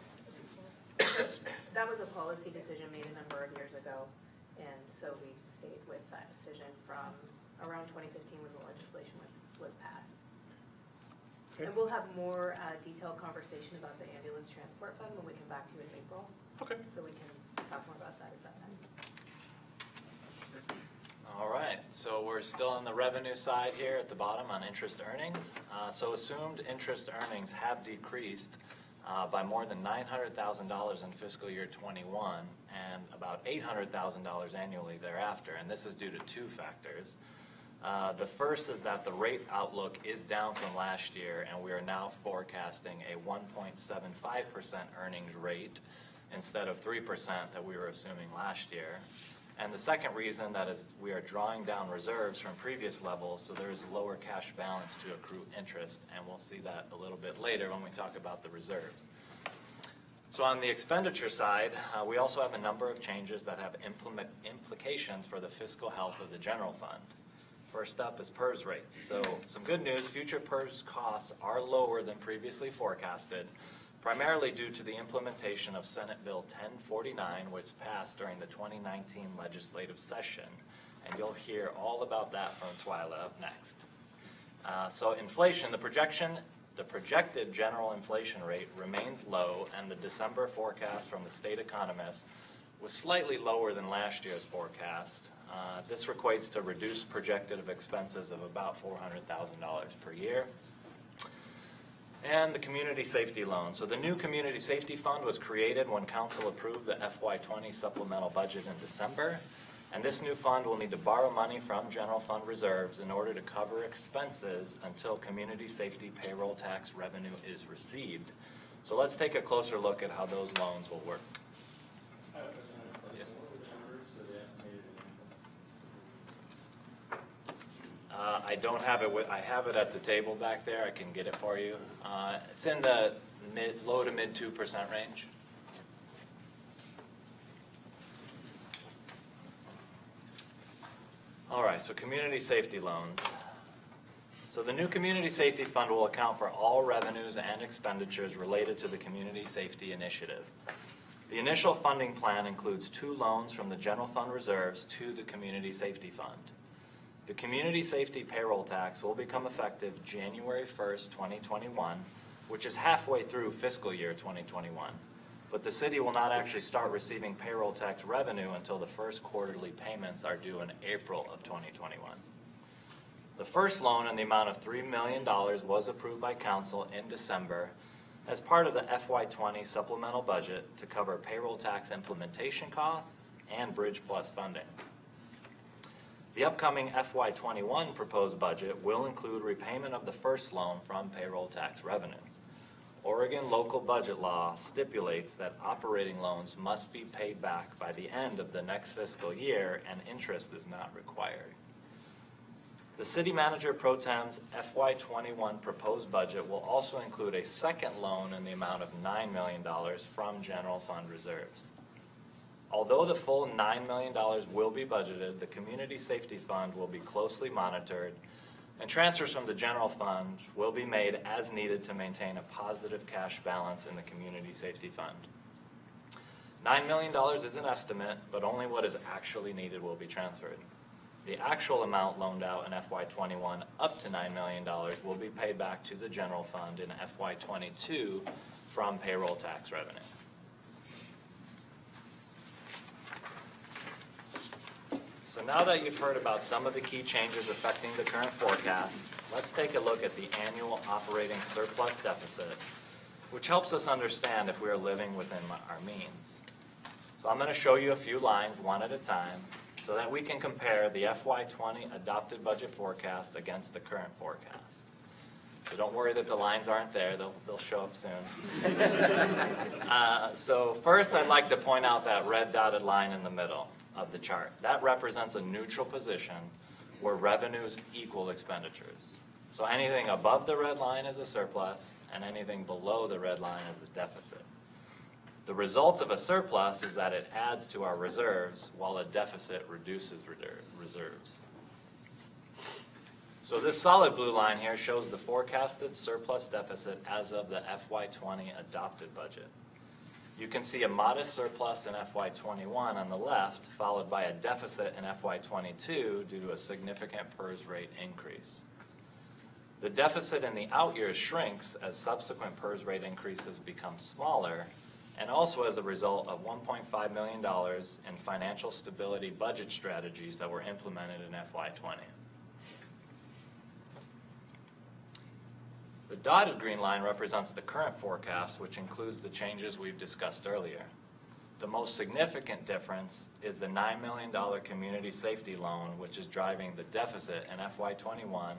That was a policy decision made a number of years ago, and so we stayed with that decision from around 2015 when the legislation was passed. Okay. And we'll have more detailed conversation about the ambulance transport fund when we come back to you in April. Okay. So we can talk more about that at that time. All right, so we're still on the revenue side here at the bottom on interest earnings. So assumed interest earnings have decreased by more than $900,000 in fiscal year 21 and about $800,000 annually thereafter. And this is due to two factors. The first is that the rate outlook is down from last year, and we are now forecasting a 1.75% earnings rate instead of 3% that we were assuming last year. And the second reason that is we are drawing down reserves from previous levels, so there is a lower cash balance to accrue interest, and we'll see that a little bit later when we talk about the reserves. So on the expenditure side, we also have a number of changes that have implications for the fiscal health of the general fund. First up is PERS rates. So some good news, future PERS costs are lower than previously forecasted, primarily due to the implementation of Senate Bill 1049, which passed during the 2019 legislative session. And you'll hear all about that from Twyla up next. So inflation, the projected general inflation rate remains low, and the December forecast from the state economist was slightly lower than last year's forecast. This equates to reduced projected expenses of about $400,000 per year. And the community safety loan. So the new community safety fund was created when council approved the FY20 supplemental budget in December. And this new fund will need to borrow money from general fund reserves in order to cover expenses until community safety payroll tax revenue is received. So let's take a closer look at how those loans will work. I don't have it I have it at the table back there. I can get it for you. It's in the low to mid 2% range. All right, so community safety loans. So the new community safety fund will account for all revenues and expenditures related to the community safety initiative. The initial funding plan includes 2 loans from the general fund reserves to the community safety fund. The community safety payroll tax will become effective January 1st, 2021, which is halfway through fiscal year 2021. But the city will not actually start receiving payroll tax revenue until the first quarterly payments are due in April of 2021. The first loan in the amount of $3 million was approved by council in December as part of the FY20 supplemental budget to cover payroll tax implementation costs and Bridge Plus funding. The upcoming FY21 proposed budget will include repayment of the first loan from payroll tax revenue. Oregon local budget law stipulates that operating loans must be paid back by the end of the next fiscal year, and interest is not required. The City Manager Pro Tem's FY21 proposed budget will also include a second loan in the amount of $9 million from general fund reserves. Although the full $9 million will be budgeted, the Community Safety Fund will be closely monitored, and transfers from the general fund will be made as needed to maintain a positive cash balance in the Community Safety Fund. $9 million is an estimate, but only what is actually needed will be transferred. The actual amount loaned out in FY21 up to $9 million will be paid back to the general fund in FY22 from payroll tax revenue. So now that you've heard about some of the key changes affecting the current forecast, let's take a look at the annual operating surplus deficit, which helps us understand if we are living within our means. So I'm going to show you a few lines one at a time so that we can compare the FY20 adopted budget forecast against the current forecast. So don't worry that the lines aren't there, they'll show up soon. So first I'd like to point out that red dotted line in the middle of the chart. That represents a neutral position where revenues equal expenditures. So anything above the red line is a surplus, and anything below the red line is a deficit. The result of a surplus is that it adds to our reserves, while a deficit reduces reserves. So this solid blue line here shows the forecasted surplus deficit as of the FY20 adopted budget. You can see a modest surplus in FY21 on the left, followed by a deficit in FY22 due to a significant PERS rate increase. The deficit in the out years shrinks as subsequent PERS rate increases become smaller, and also as a result of $1.5 million in financial stability budget strategies that were implemented in FY20. The dotted green line represents the current forecast, which includes the changes we've discussed earlier. The most significant difference is the $9 million community safety loan, which is driving the deficit in FY21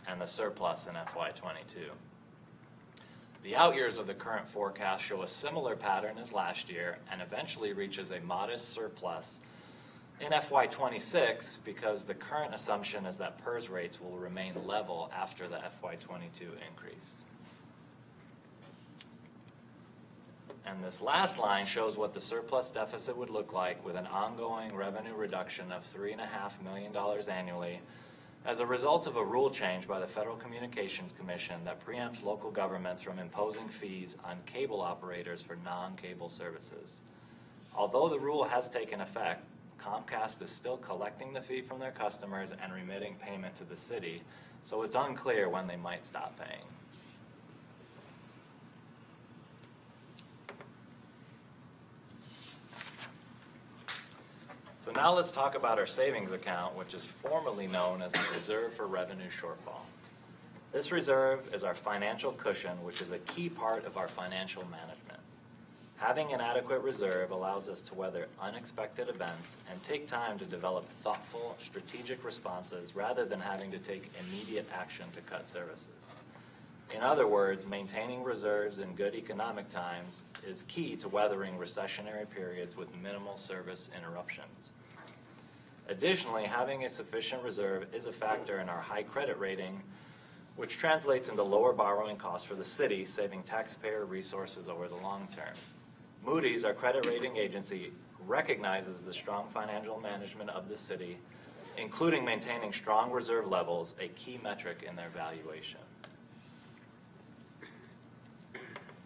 and the surplus in FY22. The out years of the current forecast show a similar pattern as last year and eventually reaches a modest surplus in FY26 because the current assumption is that PERS rates will remain level after the FY22 increase. And this last line shows what the surplus deficit would look like with an ongoing revenue reduction of $3.5 million annually as a result of a rule change by the Federal Communications Commission that preempts local governments from imposing fees on cable operators for non-cable services. Although the rule has taken effect, Comcast is still collecting the fee from their customers and remitting payment to the city, so it's unclear when they might stop paying. So now let's talk about our savings account, which is formerly known as the Reserve for Revenue Shortfall. This reserve is our financial cushion, which is a key part of our financial management. Having an adequate reserve allows us to weather unexpected events and take time to develop thoughtful, strategic responses rather than having to take immediate action to cut services. In other words, maintaining reserves in good economic times is key to weathering recessionary periods with minimal service interruptions. Additionally, having a sufficient reserve is a factor in our high credit rating, which translates into lower borrowing costs for the city, saving taxpayer resources over the long term. Moody's, our credit rating agency, recognizes the strong financial management of the city, including maintaining strong reserve levels, a key metric in their valuation.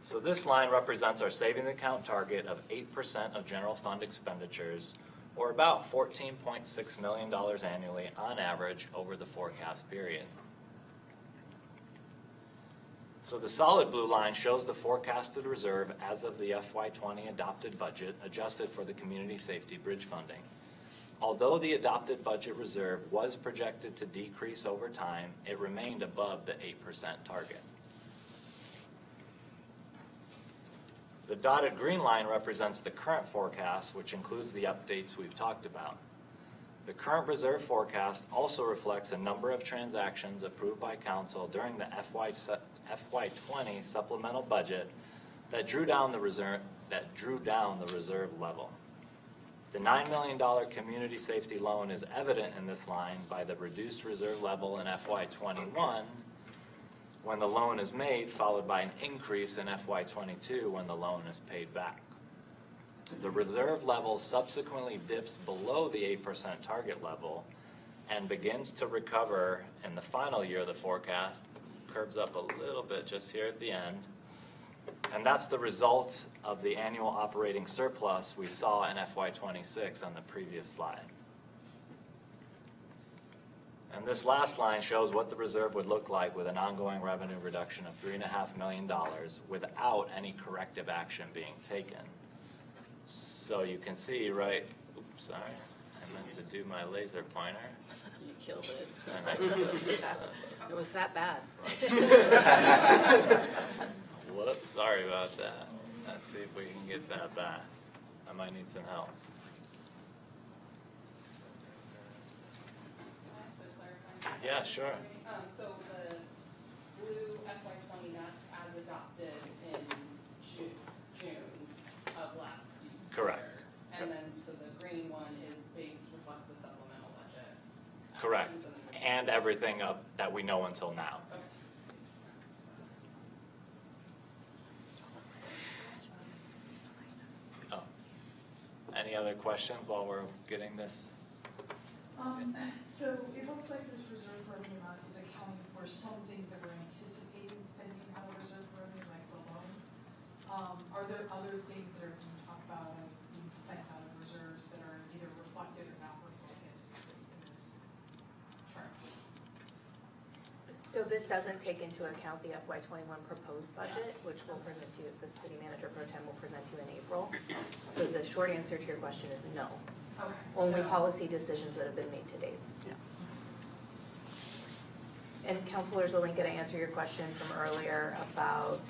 So this line represents our savings account target of 8% of general fund expenditures, or about $14.6 million annually on average over the forecast period. So the solid blue line shows the forecasted reserve as of the FY20 adopted budget, adjusted for the community safety bridge funding. Although the adopted budget reserve was projected to decrease over time, it remained above the 8% target. The dotted green line represents the current forecast, which includes the updates we've talked about. The current reserve forecast also reflects a number of transactions approved by Council during the FY20 supplemental budget that drew down the reserve level. The $9 million community safety loan is evident in this line by the reduced reserve level in FY21 when the loan is made, followed by an increase in FY22 when the loan is paid back. The reserve level subsequently dips below the 8% target level and begins to recover in the final year of the forecast, curves up a little bit just here at the end. And that's the result of the annual operating surplus we saw in FY26 on the previous slide. And this last line shows what the reserve would look like with an ongoing revenue reduction of $3.5 million without any corrective action being taken. So you can see, right, oops, sorry, I meant to do my laser pointer. You killed it. And I killed it. It was that bad. Whoops, sorry about that. Let's see if we can get that back. I might need some help. Yeah, sure. So the blue FY20, that's as adopted in June of last year. Correct. And then, so the green one is reflects the supplemental budget. Correct. And everything up that we know until now. Okay. Oh. Any other questions while we're getting this? So it looks like this reserve revenue amount is accounting for some things that we're anticipating spending out of reserve revenue, like the loan. Are there other things that are being talked about of being spent out of reserves that are either reflected or not reflected in this chart? So this doesn't take into account the FY21 proposed budget, which we'll present to you, the city manager pro tem will present to you in April. So the short answer to your question is no. Okay. Only policy decisions that have been made to date. Yeah. And Councilor Zelinka, to answer your question from earlier about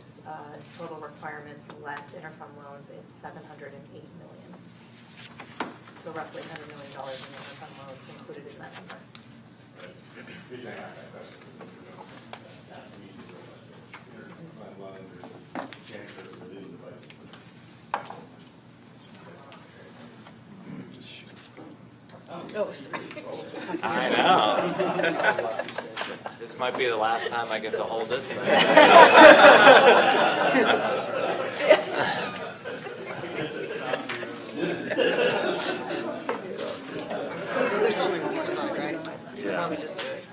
total requirements less interfund loans is $708 million. So roughly $100 million in interfund loans included in that number. The reason I asked that question is that's an easy question. Interfund loans are just transfers within the budget. Oh, sorry. I know. This might be the last time I get to hold this thing. There's only one more slide, right? Yeah. Probably just do it.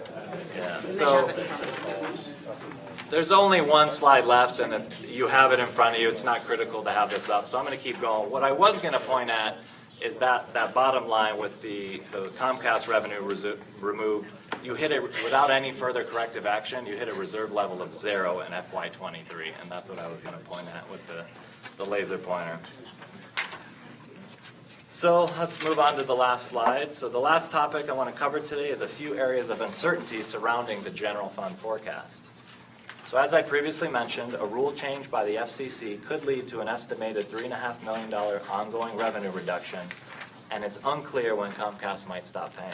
Yeah. And So they have it in front of them. there's only one slide left, and if you have it in front of you, it's not critical to have this up. So I'm going to keep going. What I was going to point at is that bottom line with the Comcast revenue removed. You hit it without any further corrective action. You hit a reserve level of 0 in FY23, and that's what I was going to point at with the laser pointer. So let's move on to the last slide. So the last topic I want to cover today is a few areas of uncertainty surrounding the general fund forecast. So as I previously mentioned, a rule change by the FCC could lead to an estimated $3.5 million ongoing revenue reduction, and it's unclear when Comcast might stop paying.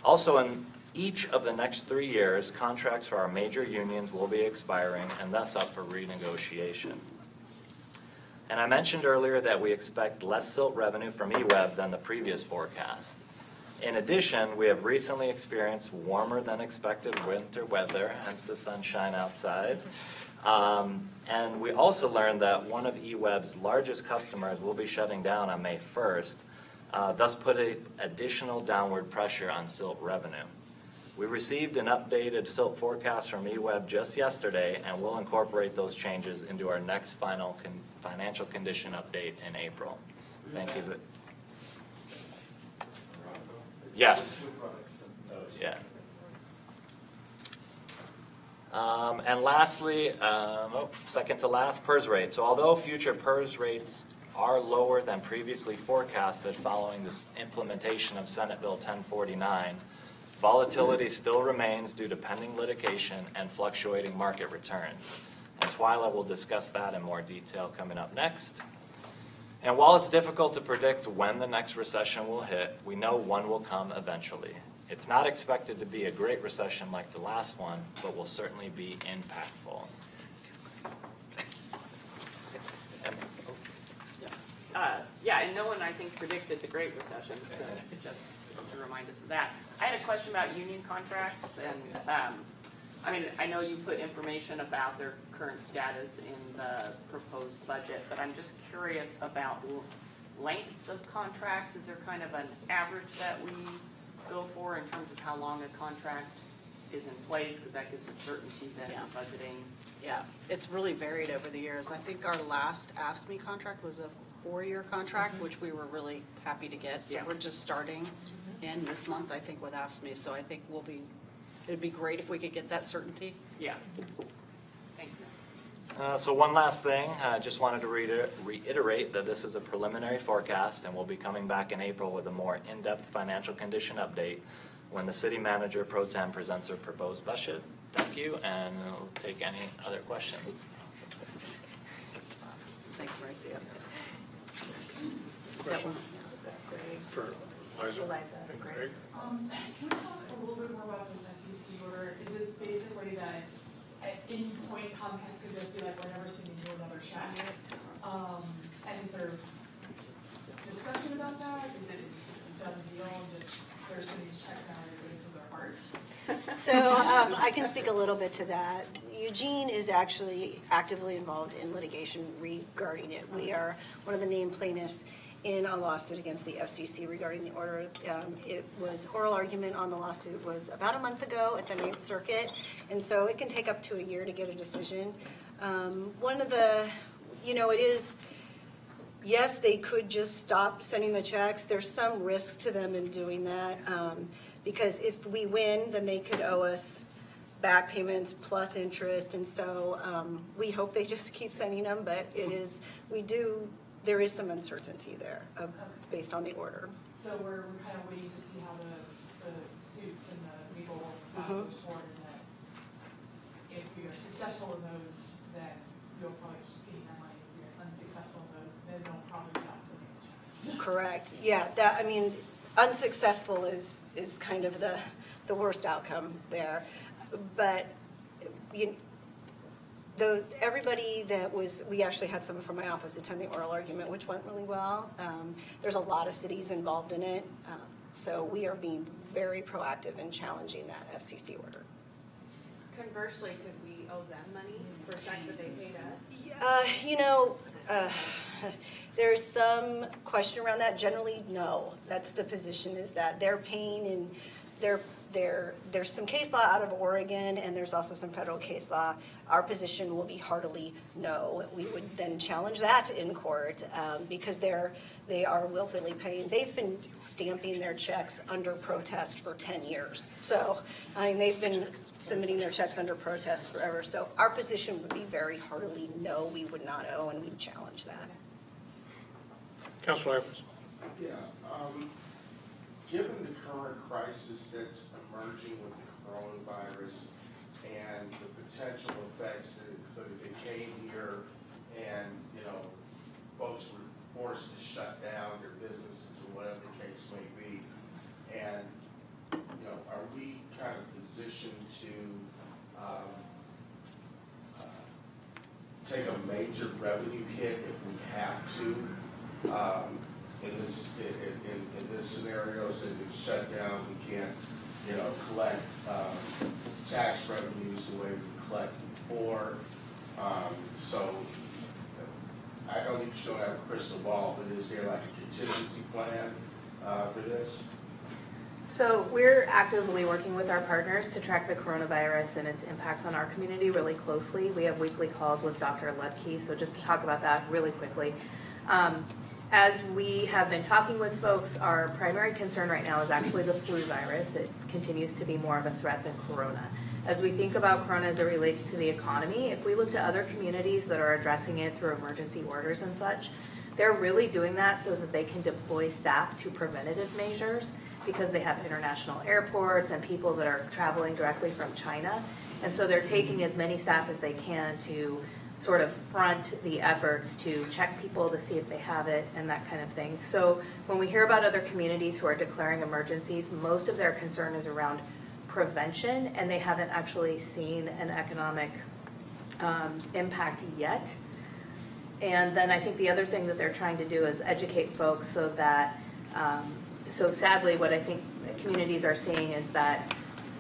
Also, in each of the next 3 years, contracts for our major unions will be expiring and thus up for renegotiation. And I mentioned earlier that we expect less silt revenue from eWeb than the previous forecast. In addition, we have recently experienced warmer than expected winter weather, hence the sunshine outside. And we also learned that one of eWeb's largest customers will be shutting down on May 1st, thus putting additional downward pressure on silt revenue. We received an updated silt forecast from eWeb just yesterday, and we'll incorporate those changes into our next final financial condition update in April. Thank you. Yes. Yeah. And lastly, second to last, PERS rate. So although future PERS rates are lower than previously forecasted following this implementation of Senate Bill 1049, volatility still remains due to pending litigation and fluctuating market returns. And Twyla will discuss that in more detail coming up next. And while it's difficult to predict when the next recession will hit, we know one will come eventually. It's not expected to be a great recession like the last one, but will certainly be impactful. Yeah, and no one, I think, predicted the Great Recession, so it just to remind us of that. I had a question about union contracts, and I mean, I know you put information about their current status in the proposed budget, but I'm just curious about lengths of contracts. Is there kind of an average that we go for in terms of how long a contract is in place, because that gives us certainty then in budgeting? Yeah, it's really varied over the years. I think our last AFSCME contract was a 4-year contract, which we were really happy to get. So we're just starting in this month, I think, with AFSCME. So I think it'd be great if we could get that certainty. Yeah. Thanks. So one last thing, I just wanted to reiterate that this is a preliminary forecast, and we'll be coming back in April with a more in-depth financial condition update when the city manager pro tem presents her proposed budget. Thank you, and we'll take any other questions. Thanks, Marcia. Question for Liza and Greg. Can we talk a little bit more about this FCC order? Is it basically that at any point Comcast could just be like, we're never sending you another check? And is there discussion about that? Is it a done deal and just they're sending these checks now in the face of their heart? So I can speak a little bit to that. Eugene is actually actively involved in litigation regarding it. We are one of the named plaintiffs in a lawsuit against the FCC regarding the order. It was oral argument on the lawsuit was about a month ago at the 9th Circuit, and so it can take up to a year to get a decision. One of the, it is, yes, they could just stop sending the checks. There's some risk to them in doing that, because if we win, then they could owe us back payments plus interest, and so we hope they just keep sending them, but there is some uncertainty there based on the order. So we're kind of waiting to see how the suits and the legal goes forward, and that if we are successful in those, then you'll probably keep getting that money. If we are unsuccessful in those, then they'll probably stop sending the checks. Correct. Yeah, Unsuccessful is kind of the worst outcome there. But everybody we actually had someone from my office attend the oral argument, which went really well. There's a lot of cities involved in it. So we are being very proactive in challenging that FCC order. Conversely, could we owe them money for checks that they paid us? There's some question around that. Generally, no. That's the position, is that they're paying, and there's some case law out of Oregon, and there's also some federal case law. Our position will be heartily no. We would then challenge that in court because they are willfully paying. They've been stamping their checks under protest for 10 years. So, they've been submitting their checks under protest forever. So our position would be very heartily no, we would not owe, and we'd challenge that. Councilor Evans. Yeah. Given the current crisis that's emerging with the coronavirus and the potential effects that it could, if it came here and, folks were forced to shut down their businesses or whatever the case may be, and, are we kind of positioned to take a major revenue hit if we have to? In this scenario, since it's shut down, we can't, collect tax revenues the way we collect before. So I don't think you don't have a crystal ball, but is there like a contingency plan for this? So we're actively working with our partners to track the coronavirus and its impacts on our community really closely. We have weekly calls with Dr. Lieu. So just to talk about that really quickly. As we have been talking with folks, our primary concern right now is actually the flu virus. It continues to be more of a threat than corona. As we think about corona as it relates to the economy, if we look to other communities that are addressing it through emergency orders and such, they're really doing that so that they can deploy staff to preventative measures because they have international airports and people that are traveling directly from China. And so they're taking as many staff as they can to sort of front the efforts to check people to see if they have it and that kind of thing. So when we hear about other communities who are declaring emergencies, most of their concern is around prevention, and they haven't actually seen an economic impact yet. And then I think the other thing that they're trying to do is educate folks so that, so sadly, what I think communities are seeing is that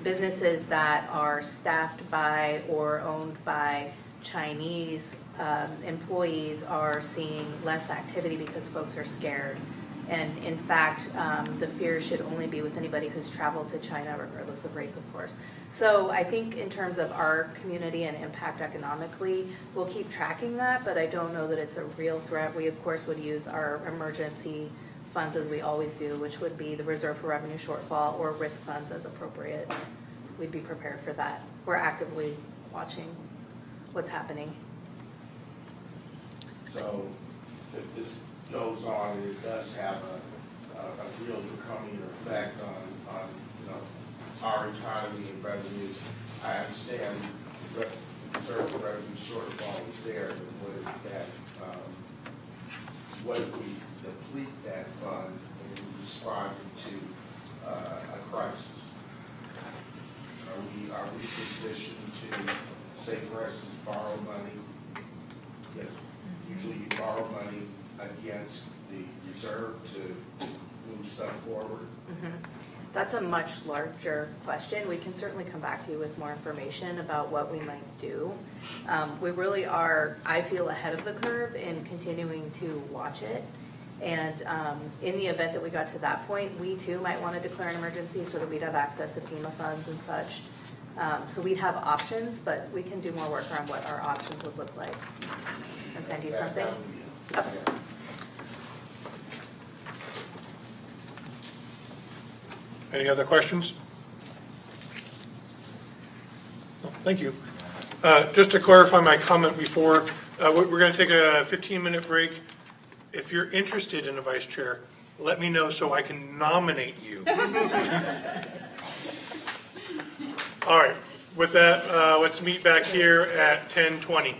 businesses that are staffed by or owned by Chinese employees are seeing less activity because folks are scared. And in fact, the fear should only be with anybody who's traveled to China, regardless of race, of course. So I think in terms of our community and impact economically, we'll keep tracking that, but I don't know that it's a real threat. We, of course, would use our emergency funds as we always do, which would be the Reserve for Revenue Shortfall or risk funds as appropriate. We'd be prepared for that. We're actively watching what's happening. So if this goes on, and it does have a real draconian effect on our economy and revenues. I understand the reserve for revenue shortfall is there, but what if we deplete that fund and respond to a crisis? Are we positioned to, say for instance, borrow money? Yes, usually you borrow money against the reserve to move stuff forward. That's a much larger question. We can certainly come back to you with more information about what we might do. We really are, I feel, ahead of the curve in continuing to watch it. And in the event that we got to that point, we too might want to declare an emergency so that we'd have access to FEMA funds and such. So we'd have options, but we can do more work around what our options would look like and send you something. Okay. Any other questions? No, thank you. Just to clarify my comment before, we're going to take a 15-minute break. If you're interested in a vice chair, let me know so I can nominate you. All right. With that, let's meet back here at 10:20.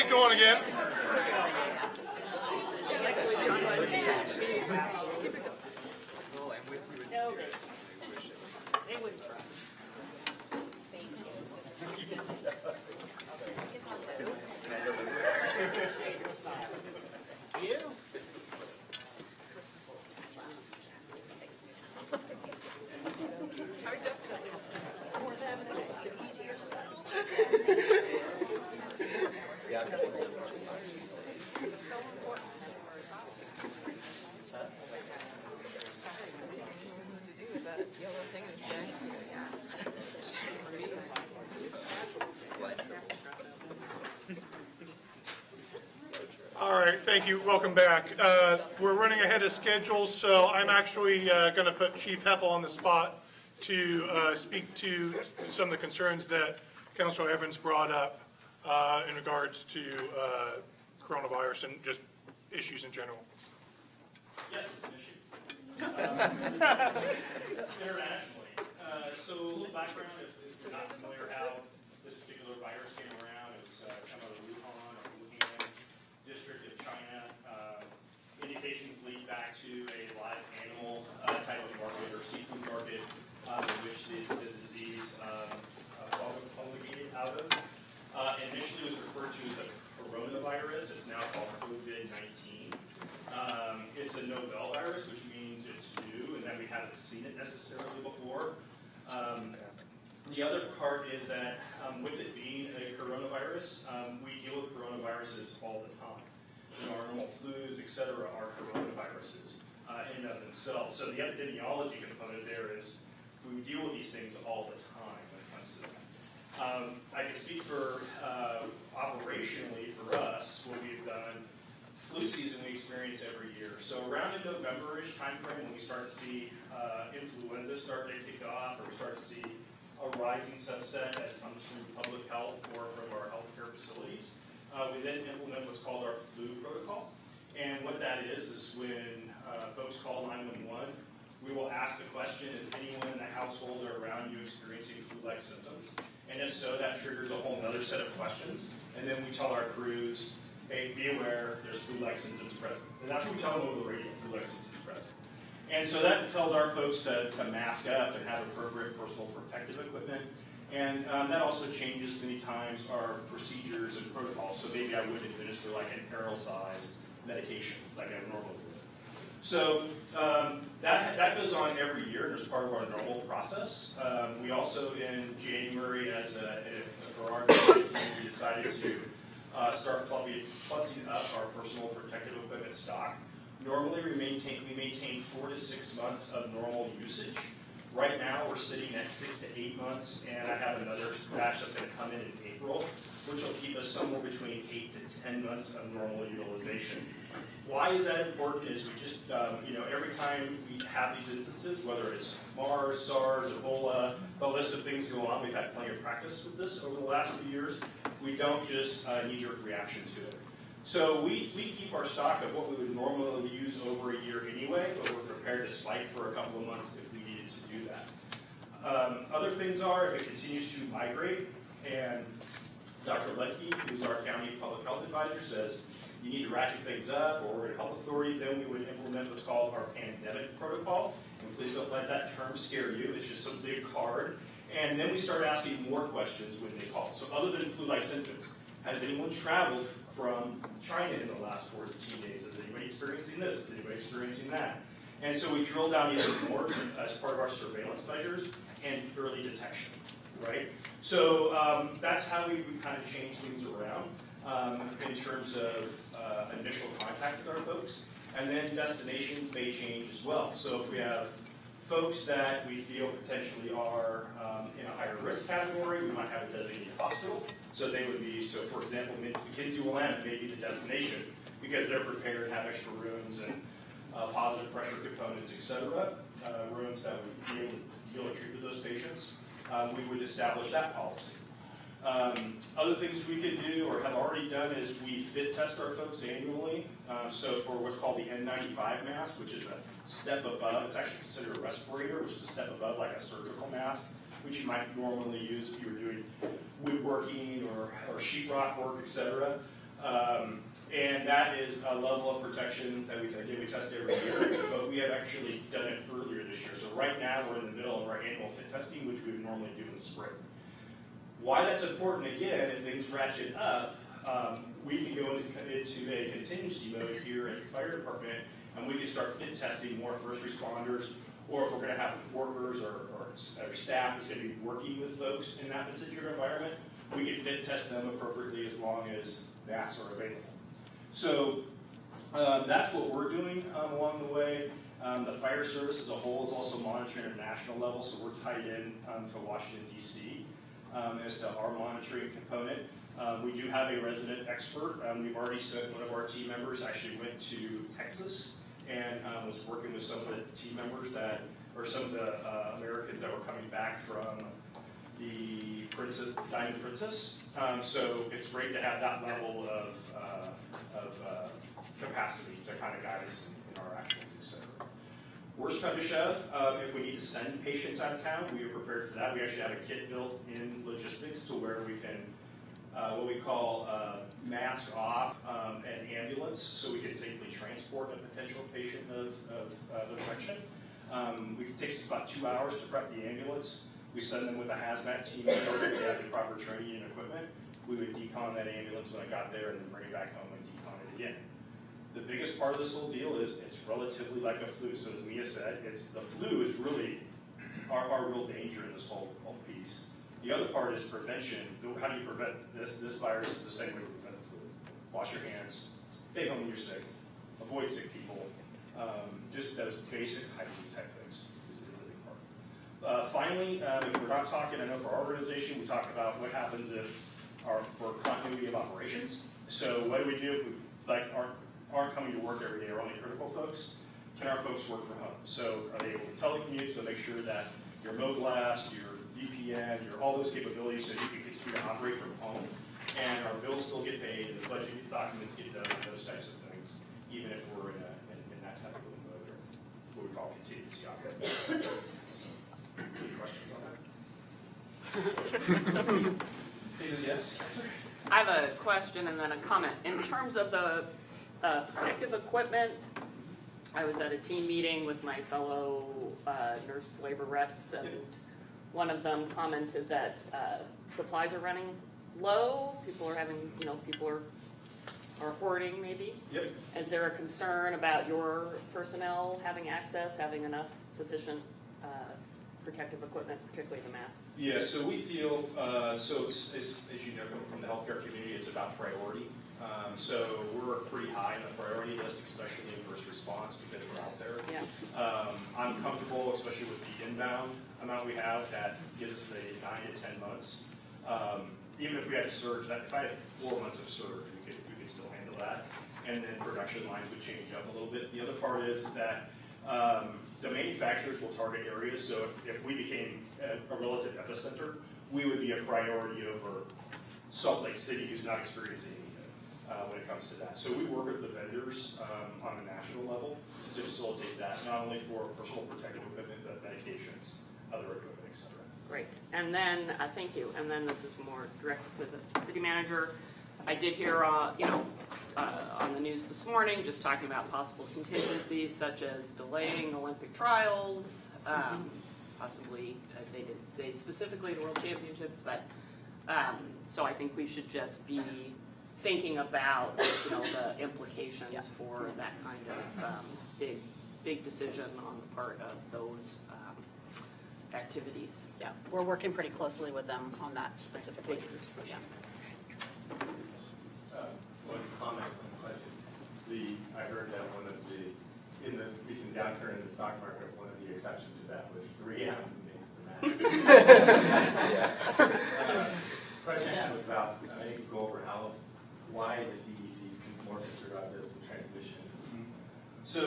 get going again. No, they wouldn't trust. You? All right, thank you. Welcome back. We're running ahead of schedule, so I'm actually going to put Chief Heppel on the spot to speak to some of the concerns that Councilor Evans brought up in regards to coronavirus and just issues in general. Yes, it's an issue. Internationally. So a little background, if you're not familiar how this particular virus came around, it was come out of Wuhan or Wuhan district of China. Indications lead back to a live animal type of market or seafood market in which the disease propagated out of. Initially it was referred to as the coronavirus. It's now called COVID-19. It's a novel virus, which means it's new and that we haven't seen it necessarily before. The other part is that with it being a coronavirus, we deal with coronaviruses all the time. You know, our normal flus, et cetera, are coronaviruses in and of themselves. So the epidemiology component there is we deal with these things all the time when it comes to that. I can speak for operationally for us, what we've done. Flu season we experience every year. So around in November-ish timeframe when we start to see influenza start to kick off, or we start to see a rising subset as comes from public health or from our healthcare facilities, we then implement what's called our flu protocol. And what that is when folks call 911, we will ask the question, is anyone in the household or around you experiencing flu-like symptoms? And if so, that triggers a whole other set of questions. And then we tell our crews, hey, be aware, there's flu-like symptoms present. And that's what we tell them over the radio, flu-like symptoms present. And so that tells our folks to mask up and have appropriate personal protective equipment. And that also changes many times our procedures and protocols. So maybe I would administer like an aerosized medication, like I normally would. So that goes on every year as part of our normal process. We also, in January, for our team, we decided to start plussing up our personal protective equipment stock. Normally, we maintain 4 to 6 months of normal usage. Right now, we're sitting at 6 to 8 months, and I have another batch that's going to come in April, which will keep us somewhere between 8 to 10 months of normal utilization. Why is that important is we just, every time we have these instances, whether it's MERS, SARS, Ebola, the list of things go on, we've had plenty of practice with this over the last few years. We don't just knee-jerk reaction to it. So we keep our stock of what we would normally use over a year anyway, but we're prepared to spike for a couple of months if we needed to do that. Other things are, if it continues to migrate, and Dr. Ledke, who's our county public health advisor, says, you need to ratchet things up, or Oregon Health Authority, then we would implement what's called our pandemic protocol. And please don't let that term scare you. It's just some big card. And then we start asking more questions when they call. So other than flu-like symptoms, has anyone traveled from China in the last 14 days? Is anybody experiencing this? Is anybody experiencing that? And so we drill down even more as part of our surveillance measures and early detection, right? So that's how we kind of change things around. In terms of initial contact with our folks. And then destinations may change as well. So if we have folks that we feel potentially are in a higher risk category, we might have a designated hospital. So they would be, so for example, McKinsey Willamette may be the destination because they're prepared to have extra rooms and positive pressure components, et cetera, rooms that would be able to deal and treat with those patients. We would establish that policy. Other things we could do or have already done is we fit test our folks annually. So for what's called the N95 mask, which is a step above, it's actually considered a respirator, which is a step above like a surgical mask, which you might normally use if you were doing woodworking or sheetrock work, etc. And that is a level of protection that we test every year, but we have actually done it earlier this year. So right now, we're in the middle of our annual fit testing, which we would normally do in the spring. Why that's important, again, if things ratchet up, we can go into a contingency mode here at the fire department, and we can start fit testing more first responders, or if we're going to have workers or staff who's going to be working with folks in that particular environment, we can fit test them appropriately as long as masks are available. So that's what we're doing along the way. The fire service as a whole is also monitoring at a national level, so we're tied in to Washington, D.C. As to our monitoring component. We do have a resident expert. We've already sent one of our team members, actually went to Texas and was working with some of the team members that, or some of the Americans that were coming back from the Diamond Princess. So it's great to have that level of capacity to kind of guide us in our actions, etc. Worst come to shove, if we need to send patients out of town, we are prepared for that. We actually have a kit built in logistics to where we can, what we call mask off an ambulance, so we can safely transport a potential patient of infection. It takes us about 2 hours to prep the ambulance. We send them with a hazmat team member if they have the proper training and equipment. We would decon that ambulance when I got there and then bring it back home and decon it again. The biggest part of this whole deal is it's relatively like a flu. So as Mia said, the flu is really our real danger in this whole piece. The other part is prevention. How do you prevent this? This virus is the same way we prevent the flu. Wash your hands, stay home when you're sick, avoid sick people. Just those basic hygiene type things is the big part. Finally, if we're not talking, I know for our organization, we talk about what happens for continuity of operations. So what do we do if we aren't coming to work every day, or only critical folks? Can our folks work from home? So are they able to telecommute, so make sure that your MoGlast, your VPN, all those capabilities, so you can continue to operate from home, and our bills still get paid, and the budget documents get done, and those types of things, even if we're in that type of mode, or what we call contingency operations. Any questions on that? Yes, sir. I have a question and then a comment. In terms of the protective equipment, I was at a team meeting with my fellow nurse labor reps, and one of them commented that supplies are running low. People are having, people are hoarding maybe. Yep. Is there a concern about your personnel having access, having enough sufficient protective equipment, particularly the masks? Yeah, so we feel, so it's, as you know, coming from the healthcare community, it's about priority. So we're pretty high in the priority list, especially in first response, because we're out there. Yeah. I'm comfortable, especially with the inbound amount we have, that gives us the 9 to 10 months. Even if we had a surge, if I had 4 months of surge, we could still handle that. And then production lines would change up a little bit. The other part is that the manufacturers will target areas, so if we became a relative epicenter, we would be a priority over Salt Lake City, who's not experiencing anything when it comes to that. So we work with the vendors on a national level to facilitate that, not only for personal protective equipment, but medications, other equipment, et cetera. Great. And then, thank you. And then this is more directed to the city manager. I did hear, on the news this morning, just talking about possible contingencies such as delaying Olympic trials, possibly, they didn't say specifically the World Championships, but so I think we should just be thinking about, the implications for that kind of big decision on the part of those activities. Yeah, we're working pretty closely with them on that specifically. Yeah. One comment, one question. I heard that in the recent downturn in the stock market, one of the exceptions to that was 3M who makes the mask. Question was about, I think, go over why the CDC is more concerned about this and transmission. So,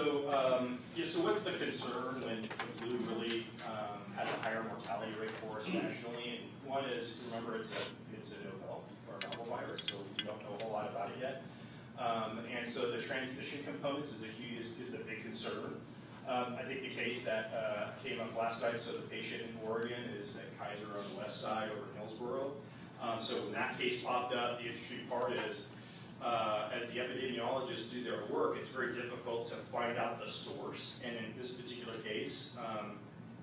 so what's the concern when the flu really has a higher mortality rate for us nationally? And one is, remember, it's a novel virus, so we don't know a whole lot about it yet. And so the transmission components is the big concern. I think the case that came up last night, so the patient in Oregon is at Kaiser on the west side over in Hillsborough. So when that case popped up, the interesting part is as the epidemiologists do their work, it's very difficult to find out the source. And in this particular case,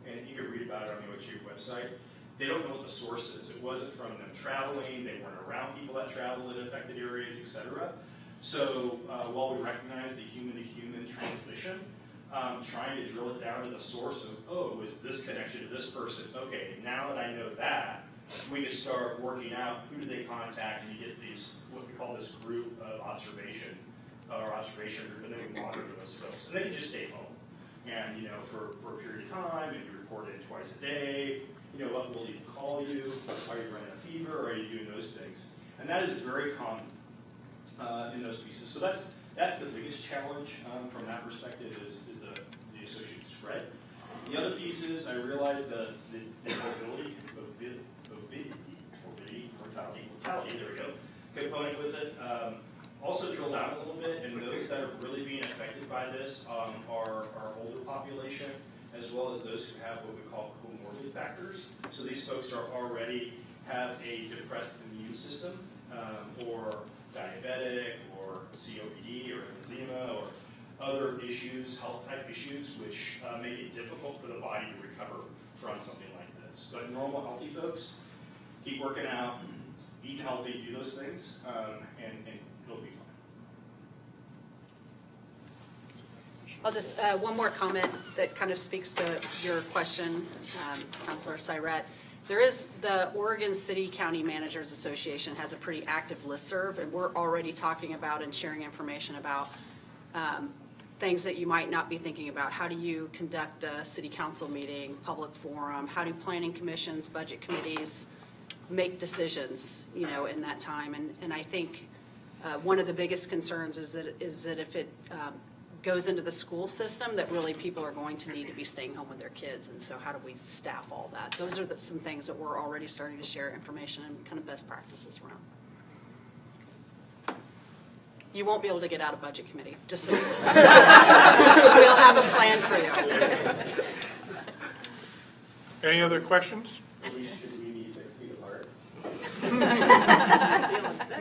and you can read about it on the OHA website, they don't know what the source is. It wasn't from them traveling, they weren't around people that traveled in affected areas, etc. So while we recognize the human-to-human transmission, trying to drill it down to the source of, oh, is this connection to this person? Okay, now that I know that, we can start working out who do they contact, and you get these, what we call this group of observation, or observation group, and then we monitor those folks. And they can just stay home, and for a period of time, and you report in twice a day, what will even call you, are you running a fever, or are you doing those things? And that is very common in those pieces. So that's the biggest challenge from that perspective is the associated spread. The other pieces, I realized the mortality, there we go, component with it. Also drill down a little bit, and those that are really being affected by this are our older population, as well as those who have what we call comorbid factors. So these folks are already have a depressed immune system, or diabetic, or COPD, or emphysema, or other issues, health type issues, which make it difficult for the body to recover from something like this. But normal, healthy folks, keep working out, eat healthy, do those things, and it'll be fine. I'll just, one more comment that kind of speaks to your question, Councilor Syrett. There is, the Oregon City County Managers Association has a pretty active listserv, and we're already talking about and sharing information about things that you might not be thinking about. How do you conduct a city council meeting, public forum? How do planning commissions, budget committees make decisions, in that time? And I think one of the biggest concerns is that if it goes into the school system, that really people are going to need to be staying home with their kids. And so how do we staff all that? Those are some things that we're already starting to share information and kind of best practices around. You won't be able to get out of budget committee, just so you know. We'll have a plan for you. Any other questions? Should we be 6 feet apart?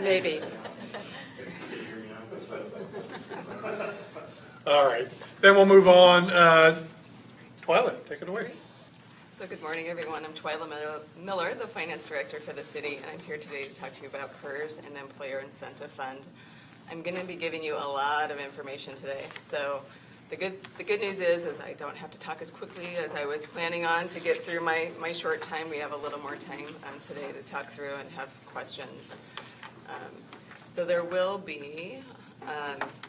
Maybe. All right, then we'll move on. Twyla, take it away. So good morning, everyone. I'm Twyla Miller, the Finance Director for the city, and I'm here today to talk to you about PERS and the Employer Incentive Fund. I'm going to be giving you a lot of information today. So the good news is I don't have to talk as quickly as I was planning on to get through my short time. We have a little more time today to talk through and have questions. So there will be,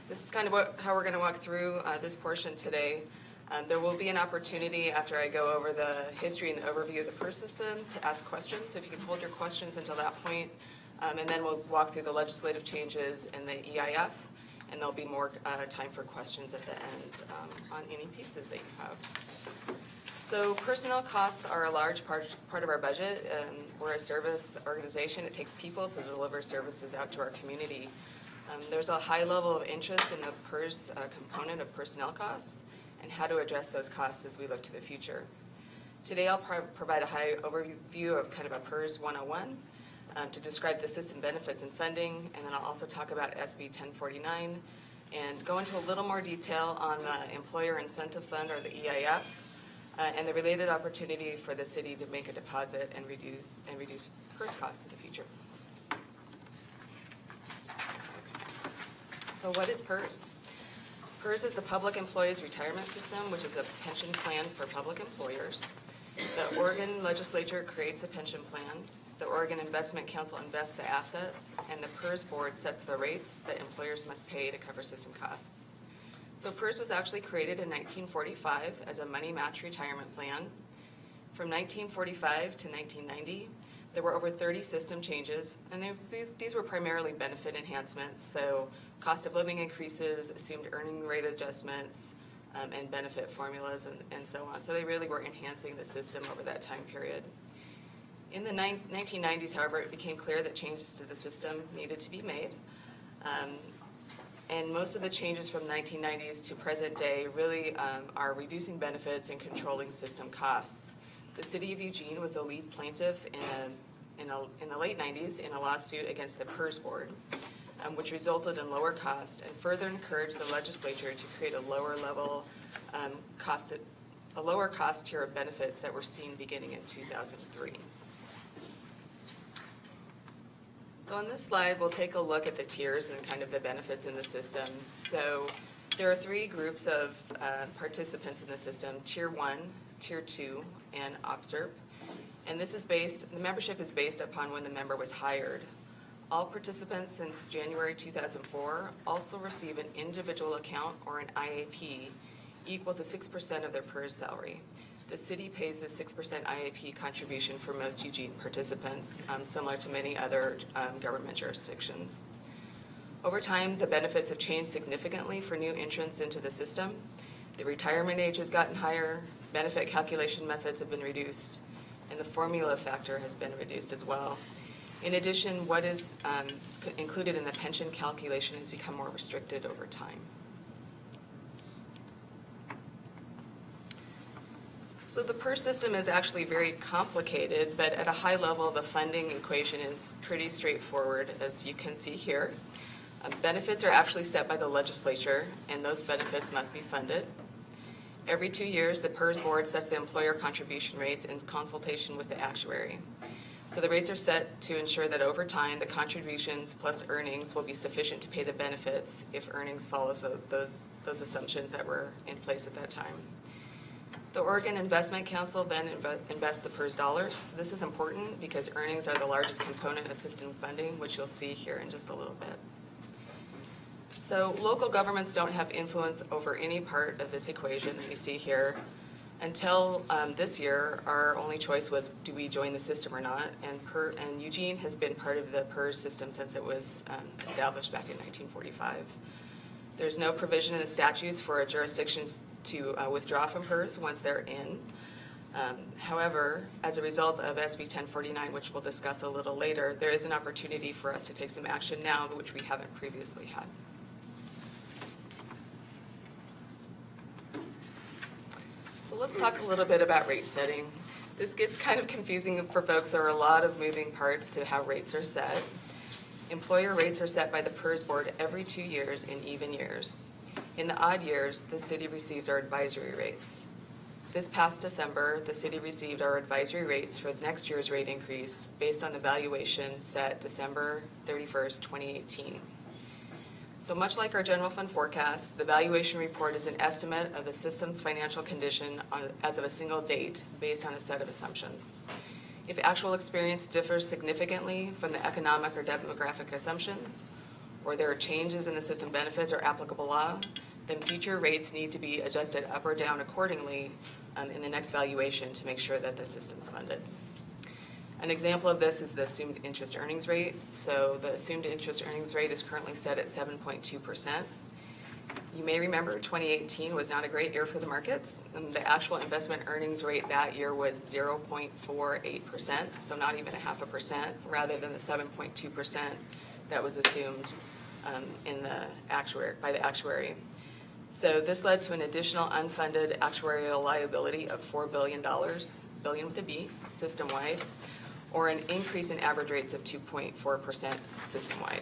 this is kind of how we're going to walk through this portion today. There will be an opportunity after I go over the history and the overview of the PERS system to ask questions. So if you can hold your questions until that point, and then we'll walk through the legislative changes and the EIF, and there'll be more time for questions at the end on any pieces that you have. So personnel costs are a large part of our budget. We're a service organization. It takes people to deliver services out to our community. There's a high level of interest in the PERS component of personnel costs and how to address those costs as we look to the future. Today I'll provide a high overview of kind of a PERS 101 to describe the system benefits and funding, and then I'll also talk about SB 1049 and go into a little more detail on the Employer Incentive Fund, or the EIF, and the related opportunity for the city to make a deposit and reduce PERS costs in the future. So what is PERS? PERS is the Public Employees Retirement System, which is a pension plan for public employers. The Oregon legislature creates a pension plan. The Oregon Investment Council invests the assets, and the PERS board sets the rates that employers must pay to cover system costs. So PERS was actually created in 1945 as a money match retirement plan. From 1945 to 1990, there were over 30 system changes, and these were primarily benefit enhancements, so cost of living increases, assumed earning rate adjustments, and benefit formulas, and so on. So they really were enhancing the system over that time period. In the 1990s, however, it became clear that changes to the system needed to be made. And most of the changes from 1990s to present day really are reducing benefits and controlling system costs. The city of Eugene was a lead plaintiff in the late 90s in a lawsuit against the PERS board. which resulted in lower cost and further encouraged the legislature to create a lower cost tier of benefits that were seen beginning in 2003. So on this slide, we'll take a look at the tiers and kind of the benefits in the system. So there are three groups of participants in the system: Tier 1, Tier 2, and OPSERP. And this is the membership is based upon when the member was hired. All participants since January 2004 also receive an individual account or an IAP equal to 6% of their PERS salary. The city pays the 6% IAP contribution for most Eugene participants, similar to many other government jurisdictions. Over time, the benefits have changed significantly for new entrants into the system. The retirement age has gotten higher, benefit calculation methods have been reduced, and the formula factor has been reduced as well. In addition, what is included in the pension calculation has become more restricted over time. So the PERS system is actually very complicated, but at a high level, the funding equation is pretty straightforward, as you can see here. Benefits are actually set by the legislature, and those benefits must be funded. Every 2 years, the PERS board sets the employer contribution rates in consultation with the actuary. So the rates are set to ensure that over time, the contributions plus earnings will be sufficient to pay the benefits if earnings follows those assumptions that were in place at that time. The Oregon Investment Council then invests the PERS dollars. This is important because earnings are the largest component of system funding, which you'll see here in just a little bit. So local governments don't have influence over any part of this equation that you see here. Until this year, our only choice was, do we join the system or not? And Eugene has been part of the PERS system since it was established back in 1945. There's no provision in the statutes for jurisdictions to withdraw from PERS once they're in. However, as a result of SB 1049, which we'll discuss a little later, there is an opportunity for us to take some action now, which we haven't previously had. So let's talk a little bit about rate setting. This gets kind of confusing for folks. There are a lot of moving parts to how rates are set. Employer rates are set by the PERS board every 2 years in even years. In the odd years, the city receives our advisory rates. This past December, the city received our advisory rates for next year's rate increase based on the valuation set December 31st, 2018. So much like our general fund forecast, the valuation report is an estimate of the system's financial condition as of a single date based on a set of assumptions. If actual experience differs significantly from the economic or demographic assumptions, or there are changes in the system benefits or applicable law, then future rates need to be adjusted up or down accordingly in the next valuation to make sure that the system's funded. An example of this is the assumed interest earnings rate. So the assumed interest earnings rate is currently set at 7.2%. You may remember 2018 was not a great year for the markets. And the actual investment earnings rate that year was 0.48%, so not even 0.5%, rather than the 7.2% that was assumed by the actuary. So this led to an additional unfunded actuarial liability of $4 billion, billion with a B, system-wide, or an increase in average rates of 2.4% system-wide.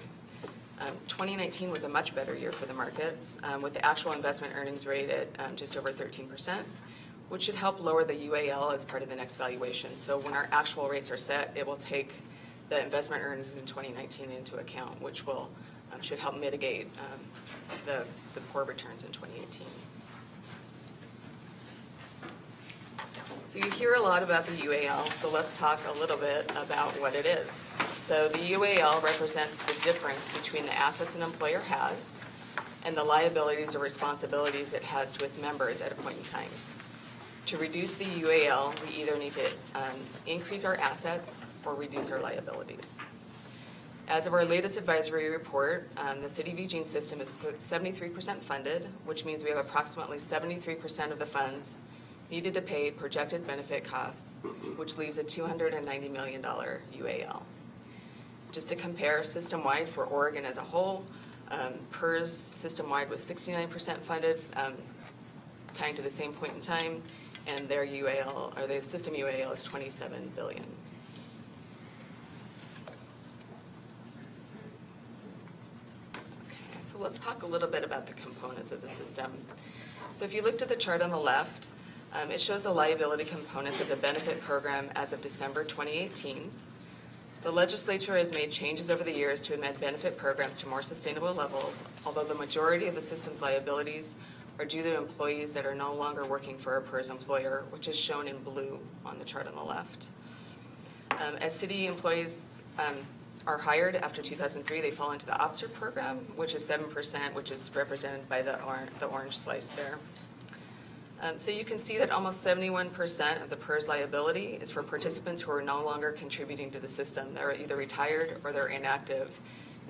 2019 was a much better year for the markets, with the actual investment earnings rate at just over 13%, which should help lower the UAL as part of the next valuation. So when our actual rates are set, it will take the investment earnings in 2019 into account, which will should help mitigate the poor returns in 2018. So you hear a lot about the UAL, so let's talk a little bit about what it is. So the UAL represents the difference between the assets an employer has and the liabilities or responsibilities it has to its members at a point in time. To reduce the UAL, we either need to increase our assets or reduce our liabilities. As of our latest advisory report, the City of Eugene system is 73% funded, which means we have approximately 73% of the funds needed to pay projected benefit costs, which leaves a $290 million UAL. Just to compare system-wide for Oregon as a whole, PERS system-wide was 69% funded, tying to the same point in time, and their UAL, or the system UAL, is $27 billion. So let's talk a little bit about the components of the system. So if you looked at the chart on the left, it shows the liability components of the benefit program as of December 2018. The legislature has made changes over the years to amend benefit programs to more sustainable levels, although the majority of the system's liabilities are due to employees that are no longer working for a PERS employer, which is shown in blue on the chart on the left. As city employees are hired after 2003, they fall into the OPSER program, which is 7%, which is represented by the orange slice there. So you can see that almost 71% of the PERS liability is for participants who are no longer contributing to the system. They're either retired or they're inactive,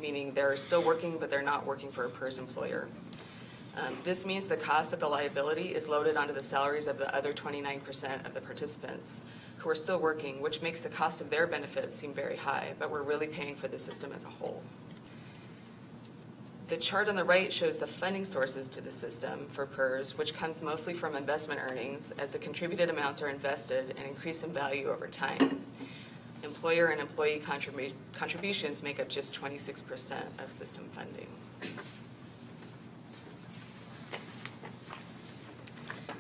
meaning they're still working, but they're not working for a PERS employer. This means the cost of the liability is loaded onto the salaries of the other 29% of the participants who are still working, which makes the cost of their benefits seem very high, but we're really paying for the system as a whole. The chart on the right shows the funding sources to the system for PERS, which comes mostly from investment earnings, as the contributed amounts are invested and increase in value over time. Employer and employee contributions make up just 26% of system funding.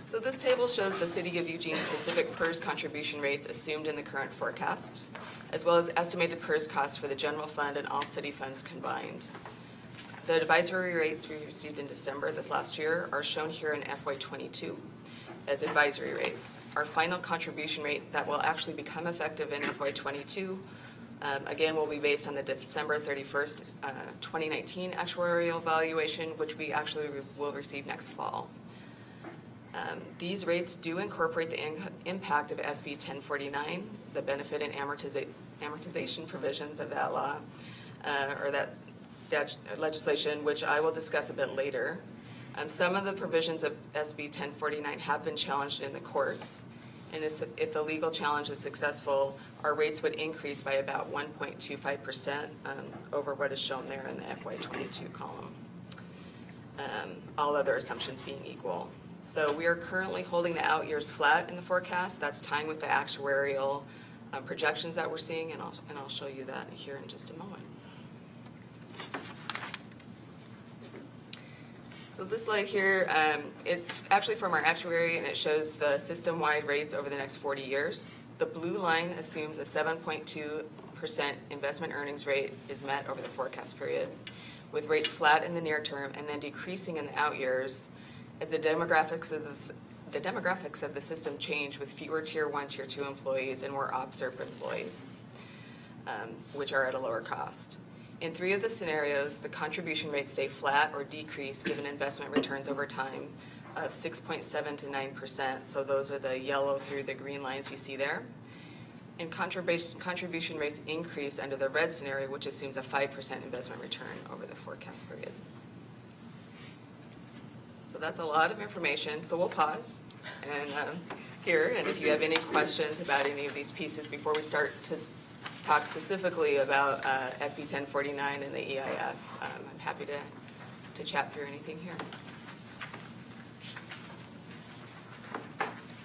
So this table shows the City of Eugene specific PERS contribution rates assumed in the current forecast, as well as estimated PERS costs for the general fund and all city funds combined. The advisory rates we received in December this last year are shown here in FY22 as advisory rates. Our final contribution rate that will actually become effective in FY22, again, will be based on the December 31st, 2019 actuarial valuation, which we actually will receive next fall. These rates do incorporate the impact of SB 1049, the benefit and amortization provisions of that law, or that legislation, which I will discuss a bit later. Some of the provisions of SB 1049 have been challenged in the courts, and if the legal challenge is successful, our rates would increase by about 1.25% over what is shown there in the FY22 column, all other assumptions being equal. So we are currently holding the out years flat in the forecast. That's tying with the actuarial projections that we're seeing, and I'll show you that here in just a moment. So this slide here, it's actually from our actuary, and it shows the system-wide rates over the next 40 years. The blue line assumes a 7.2% investment earnings rate is met over the forecast period, with rates flat in the near term and then decreasing in the out years as the demographics of the system change with fewer Tier 1, Tier 2 employees and more OPSERP employees, which are at a lower cost. In 3 of the scenarios, the contribution rates stay flat or decrease given investment returns over time of 6.7 to 9%. So those are the yellow through the green lines you see there. And contribution rates increase under the red scenario, which assumes a 5% investment return over the forecast period. So that's a lot of information. So we'll pause and here, and if you have any questions about any of these pieces before we start to talk specifically about SB 1049 and the EIF, I'm happy to chat through anything here.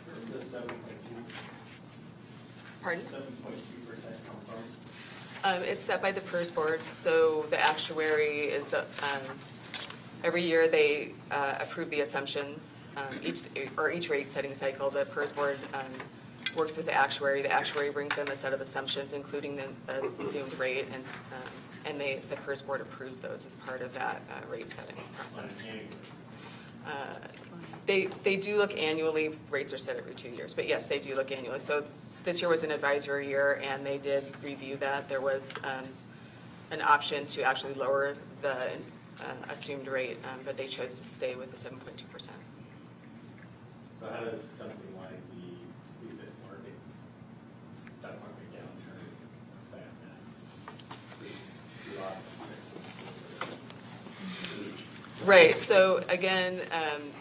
Where's the 7.2? Pardon? 7.2% come from? It's set by the PERS board, so the actuary is the, every year they approve the assumptions. Each rate setting cycle, the PERS board works with the actuary. The actuary brings them a set of assumptions, including the assumed rate, and the PERS board approves those as part of that rate setting process. They do look annually. Rates are set every 2 years, but yes, they do look annually. So this year was an advisory year, and they did review that. There was an option to actually lower the assumed rate, but they chose to stay with the 7.2%. So how does something like the recent market downturn affect that? Right, so again,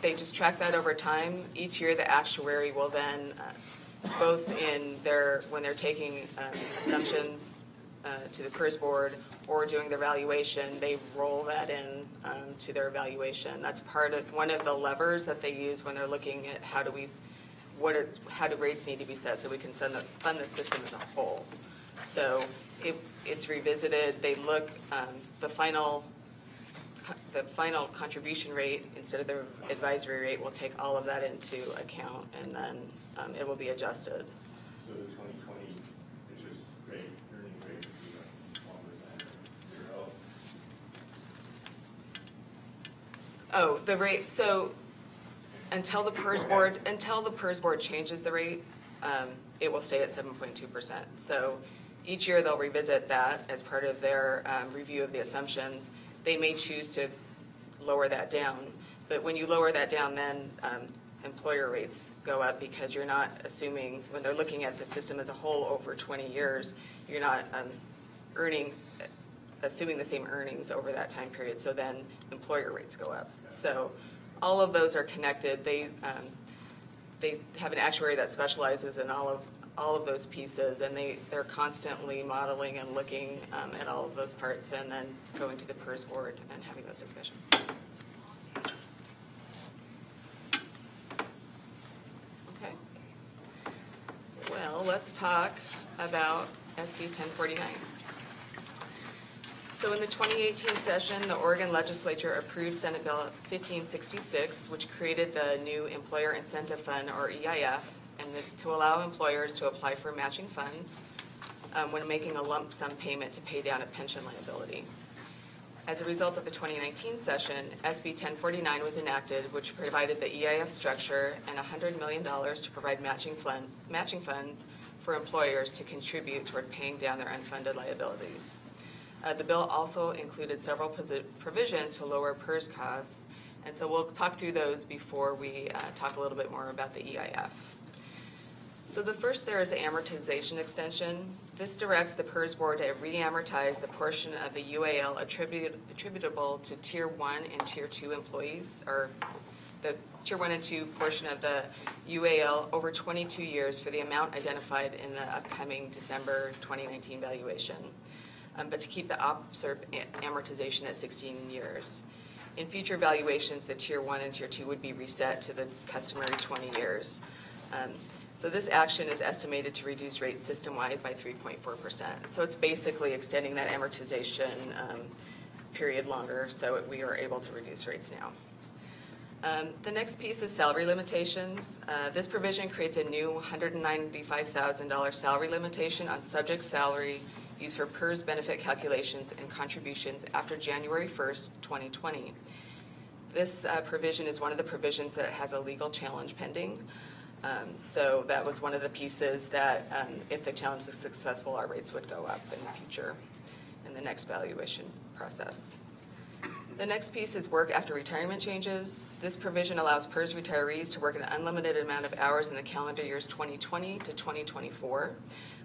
they just track that over time. Each year the actuary will then, both in when they're taking assumptions to the PERS board or doing their valuation, they roll that in to their evaluation. That's part of one of the levers that they use when they're looking at how do rates need to be set so we can fund the system as a whole. So it's revisited. They look, the final the final contribution rate, instead of the advisory rate, will take all of that into account, and then it will be adjusted. So the 2020 interest rate, earning rate would be like longer than 0. Oh, the rate, so until the PERS board changes the rate, it will stay at 7.2%. So each year they'll revisit that as part of their review of the assumptions. They may choose to lower that down, but when you lower that down, then employer rates go up, because you're not assuming, when they're looking at the system as a whole over 20 years, you're not assuming the same earnings over that time period, so then employer rates go up. So all of those are connected. They have an actuary that specializes in all of those pieces, and they're constantly modeling and looking at all of those parts, and then going to the PERS board and having those discussions. Okay. Well, let's talk about SB 1049. So in the 2018 session, the Oregon Legislature approved Senate Bill 1566, which created the new Employer Incentive Fund, or EIF, and to allow employers to apply for matching funds when making a lump sum payment to pay down a pension liability. As a result of the 2019 session, SB 1049 was enacted, which provided the EIF structure and $100 million to provide matching funds for employers to contribute toward paying down their unfunded liabilities. The bill also included several provisions to lower PERS costs, and so we'll talk through those before we talk a little bit more about the EIF. So the first there is the amortization extension. This directs the PERS board to re-amortize the portion of the UAL attributable to Tier 1 and Tier 2 employees, or the Tier 1 and 2 portion of the UAL over 22 years for the amount identified in the upcoming December 2019 valuation. But to keep the OPSERP amortization at 16 years. In future valuations, the Tier 1 and Tier 2 would be reset to the customary 20 years. So this action is estimated to reduce rates system-wide by 3.4%. So it's basically extending that amortization period longer, so we are able to reduce rates now. The next piece is salary limitations. This provision creates a new $195,000 salary limitation on subject salary used for PERS benefit calculations and contributions after January 1st, 2020. This provision is one of the provisions that has a legal challenge pending. So that was one of the pieces that if the challenge is successful, our rates would go up in the future in the next valuation process. The next piece is work after retirement changes. This provision allows PERS retirees to work an unlimited amount of hours in the calendar years 2020 to 2024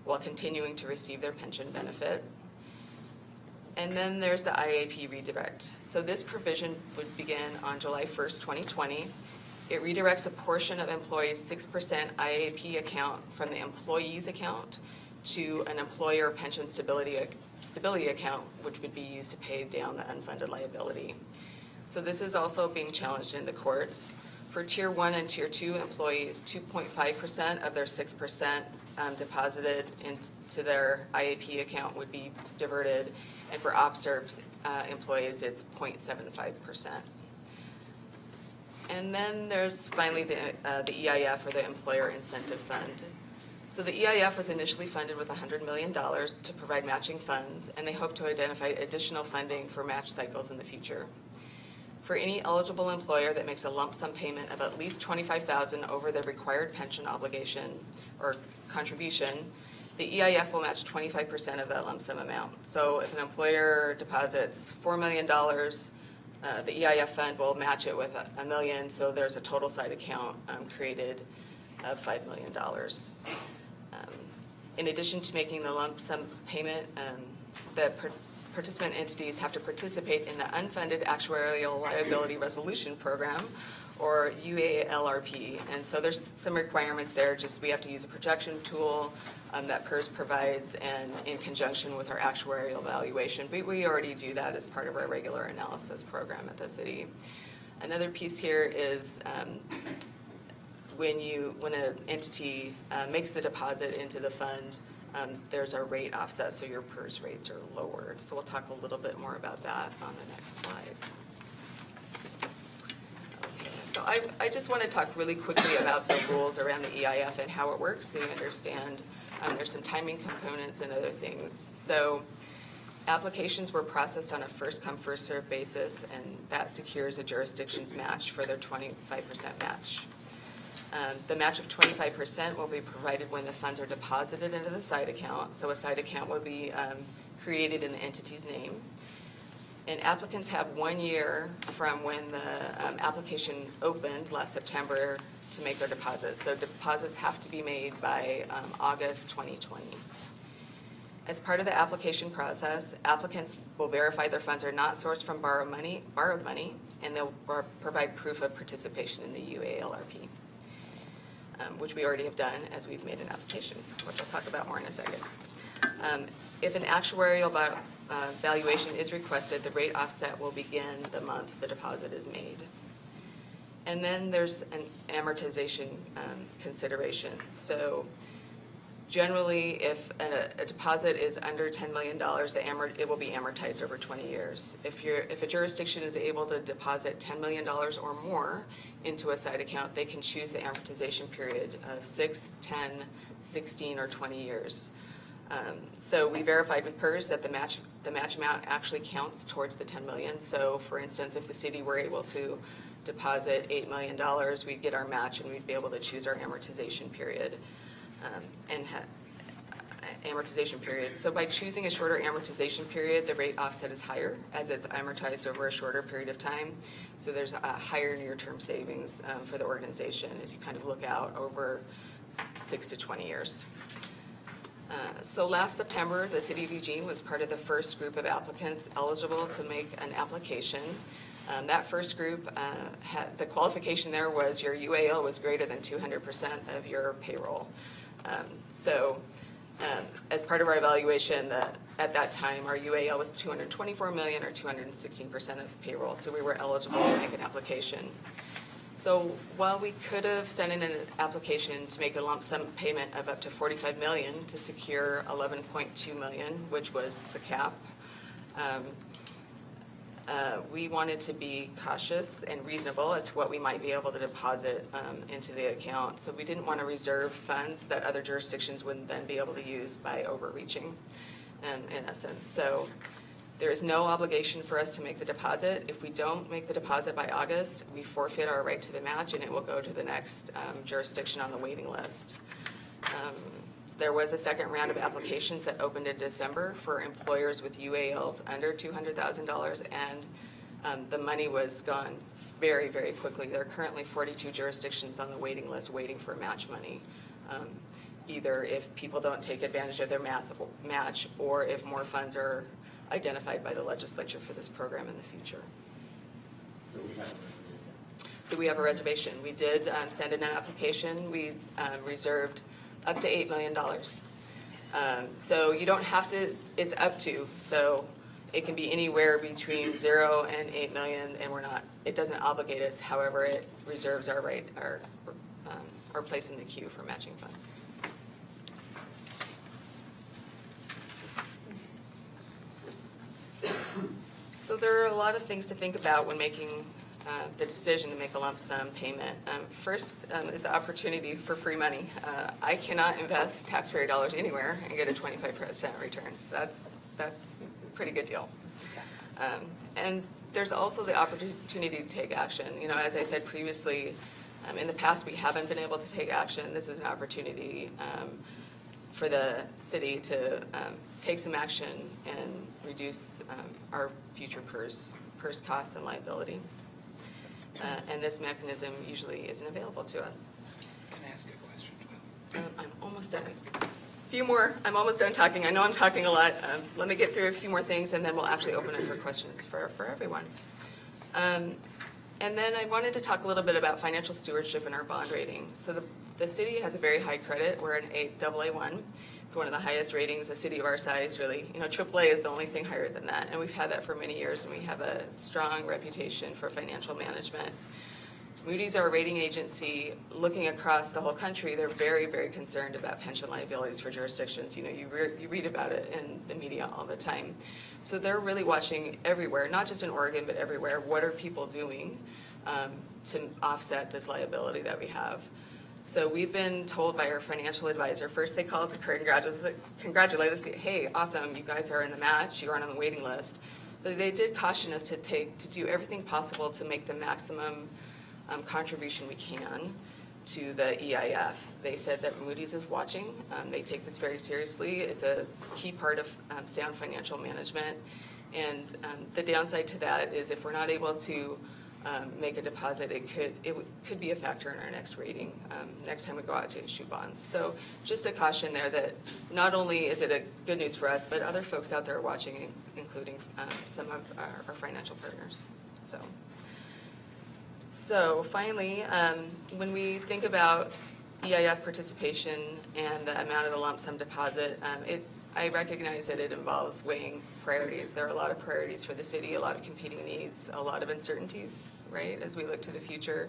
while continuing to receive their pension benefit. And then there's the IAP redirect. So this provision would begin on July 1st, 2020. It redirects a portion of employees' 6% IAP account from the employee's account to an employer pension stability account, which would be used to pay down the unfunded liability. So this is also being challenged in the courts. For Tier 1 and Tier 2 employees, 2.5% of their 6% deposited into their IAP account would be diverted, and for OPSERP employees, it's 0.75%. And then there's finally the EIF, or the Employer Incentive Fund. So the EIF was initially funded with $100 million to provide matching funds, and they hope to identify additional funding for match cycles in the future. For any eligible employer that makes a lump sum payment of at least $25,000 over their required pension obligation or contribution, the EIF will match 25% of that lump sum amount. So if an employer deposits $4 million, the EIF fund will match it with $1 million, so there's a total side account created of $5 million. In addition to making the lump sum payment, the participant entities have to participate in the Unfunded Actuarial Liability Resolution Program, or UALRP. And so there's some requirements there. Just we have to use a projection tool that PERS provides, and in conjunction with our actuarial valuation. But we already do that as part of our regular analysis program at the city. Another piece here is when an entity makes the deposit into the fund, there's a rate offset, so your PERS rates are lowered. So we'll talk a little bit more about that on the next slide. So I just want to talk really quickly about the rules around the EIF and how it works, so you understand. There's some timing components and other things. So applications were processed on a first-come, first-served basis, and that secures a jurisdiction's match for their 25% match. The match of 25% will be provided when the funds are deposited into the side account. So a side account will be created in the entity's name. And applicants have 1 year from when the application opened last September to make their deposits. So deposits have to be made by August 2020. As part of the application process, applicants will verify their funds are not sourced from borrowed money, and they'll provide proof of participation in the UALRP, which we already have done as we've made an application, which I'll talk about more in a second. If an actuarial valuation is requested, the rate offset will begin the month the deposit is made. And then there's an amortization consideration. So generally, if a deposit is under $10 million, it will be amortized over 20 years. If a jurisdiction is able to deposit $10 million or more into a side account, they can choose the amortization period of 6, 10, 16, or 20 years. So we verified with PERS that the match amount actually counts towards the $10 million. So for instance, if the city were able to deposit $8 million, we'd get our match and we'd be able to choose our amortization period. So by choosing a shorter amortization period, the rate offset is higher as it's amortized over a shorter period of time. So there's a higher near-term savings for the organization as you kind of look out over 6 to 20 years. So last September, the City of Eugene was part of the first group of applicants eligible to make an application. That first group, the qualification there was your UAL was greater than 200% of your payroll. As part of our evaluation, at that time, our UAL was $224 million or 216% of payroll, so we were eligible to make an application. So while we could have sent in an application to make a lump sum payment of up to $45 million to secure $11.2 million, which was the cap, we wanted to be cautious and reasonable as to what we might be able to deposit into the account. So we didn't want to reserve funds that other jurisdictions wouldn't then be able to use by overreaching, in essence. So there is no obligation for us to make the deposit. If we don't make the deposit by August, we forfeit our right to the match and it will go to the next jurisdiction on the waiting list. There was a second round of applications that opened in December for employers with UALs under $200,000, and the money was gone very, very quickly. There are currently 42 jurisdictions on the waiting list waiting for match money, either if people don't take advantage of their match or if more funds are identified by the legislature for this program in the future. So we have a reservation. We did send in an application. We reserved up to $8 million. So you don't have to, it's up to, so it can be anywhere between 0 and 8 million, and it doesn't obligate us. However, it reserves our right, our place in the queue for matching funds. So there are a lot of things to think about when making the decision to make a lump sum payment. First is the opportunity for free money. I cannot invest taxpayer dollars anywhere and get a 25% return. So that's a pretty good deal. And there's also the opportunity to take action. You know, as I said previously, in the past we haven't been able to take action. This is an opportunity for the city to take some action and reduce our future PERS costs and liability. And this mechanism usually isn't available to us. Can I ask a question? I'm almost done. Few more. I'm almost done talking. I know I'm talking a lot. Let me get through a few more things, and then we'll actually open it for questions for everyone. And then I wanted to talk a little bit about financial stewardship and our bond rating. So the city has a very high credit. We're an AA1. It's one of the highest ratings a city of our size, really. You know, AAA is the only thing higher than that, and we've had that for many years, and we have a strong reputation for financial management. Moody's, our rating agency, looking across the whole country, they're very, very concerned about pension liabilities for jurisdictions. You know, you read about it in the media all the time. So they're really watching everywhere, not just in Oregon, but everywhere. What are people doing to offset this liability that we have. So we've been told by our financial advisor, first they called to congratulate us, hey, awesome, you guys are in the match, you aren't on the waiting list. But they did caution us to do everything possible to make the maximum contribution we can to the EIF. They said that Moody's is watching. They take this very seriously. It's a key part of sound financial management. And the downside to that is if we're not able to make a deposit, it could be a factor in our next rating, next time we go out to issue bonds. So just a caution there that not only is it a good news for us, but other folks out there are watching, including some of our financial partners. So finally, when we think about EIF participation and the amount of the lump sum deposit, I recognize that it involves weighing priorities. There are a lot of priorities for the city, a lot of competing needs, a lot of uncertainties, right, as we look to the future.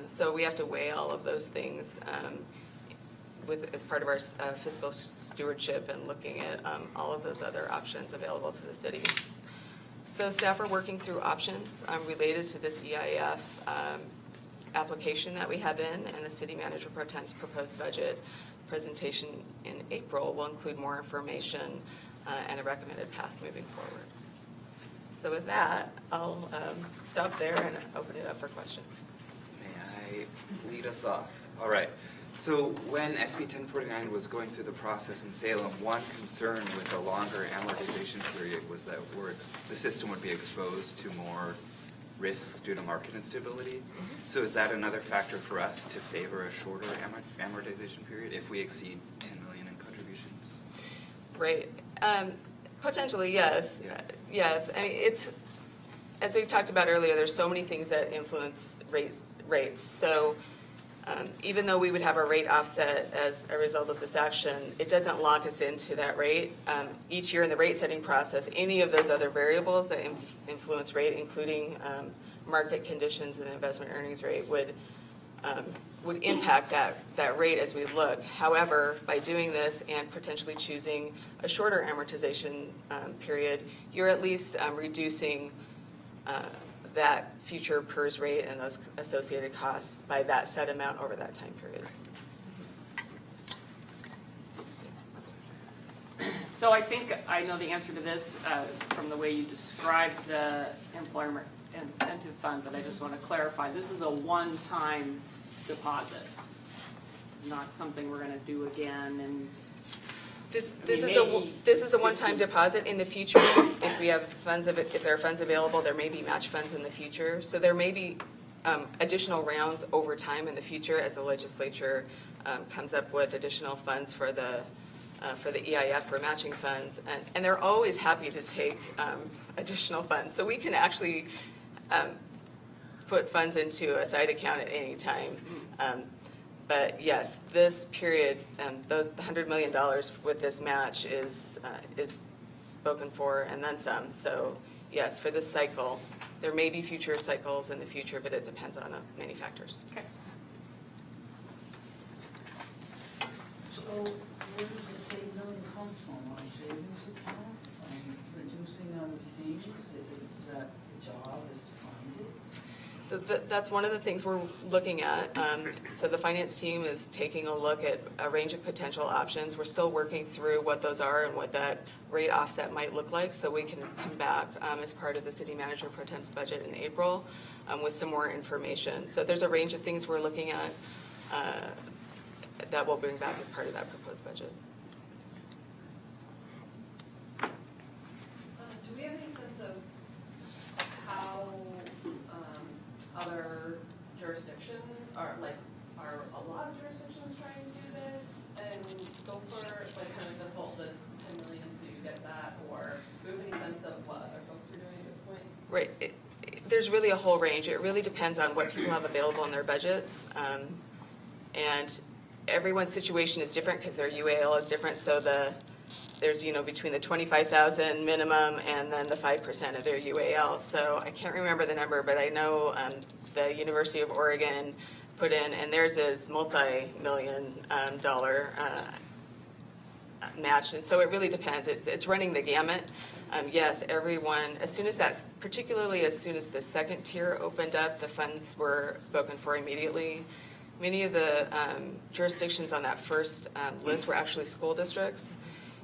So we have to weigh all of those things as part of our fiscal stewardship and looking at all of those other options available to the city. So staff are working through options related to this EIF application that we have in, and the city manager pro tem's proposed budget presentation in April will include more information and a recommended path moving forward. So with that, I'll stop there and open it up for questions. May I lead us off? All right. So when SB 1049 was going through the process in Salem, one concern with a longer amortization period was that the system would be exposed to more risks due to market instability. So is that another factor for us to favor a shorter amortization period if we exceed 10 million in contributions? Right. Potentially, yes. Yeah. Yes. I mean, it's, as we talked about earlier, there's so many things that influence rates. So even though we would have a rate offset as a result of this action, it doesn't lock us into that rate. Each year in the rate setting process, any of those other variables that influence rate, including market conditions and the investment earnings rate, would impact that rate as we look. However, by doing this and potentially choosing a shorter amortization period, you're at least reducing that future PERS rate and those associated costs by that set amount over that time period. So I think I know the answer to this from the way you described the employment incentive fund, but I just want to clarify. This is a one-time deposit, not something we're going to do again. And This is a one-time deposit. In the future, if we have funds if there are funds available, there may be match funds in the future. So there may be additional rounds over time in the future as the legislature comes up with additional funds for the EIF for matching funds, and they're always happy to take additional funds. So we can actually put funds into a side account at any time. But yes, this period, the $100 million with this match is spoken for and then some. So yes, for this cycle, there may be future cycles in the future, but it depends on many factors. Okay. So where does this $8 million come from? Our savings account? Reducing other things? Is that the job is to find it? So that's one of the things we're looking at. So the finance team is taking a look at a range of potential options. We're still working through what those are and what that rate offset might look like, so we can come back as part of the city manager pro tem's budget in April with some more information. So there's a range of things we're looking at that we'll bring back as part of that proposed budget. Do we have any sense of how other jurisdictions are a lot of jurisdictions trying to do this and go for kind of the 10 million so you get that, or do we have any sense of what other folks are doing at this point? Right. There's really a whole range. It really depends on what people have available in their budgets. And everyone's situation is different because their UAL is different. So there's, between the 25,000 minimum and then the 5% of their UAL. So I can't remember the number, but I know the University of Oregon put in, and theirs is multi-million dollar matched. And so it really depends. It's running the gamut. Yes, everyone, particularly as soon as the second tier opened up, the funds were spoken for immediately. Many of the jurisdictions on that first list were actually school districts,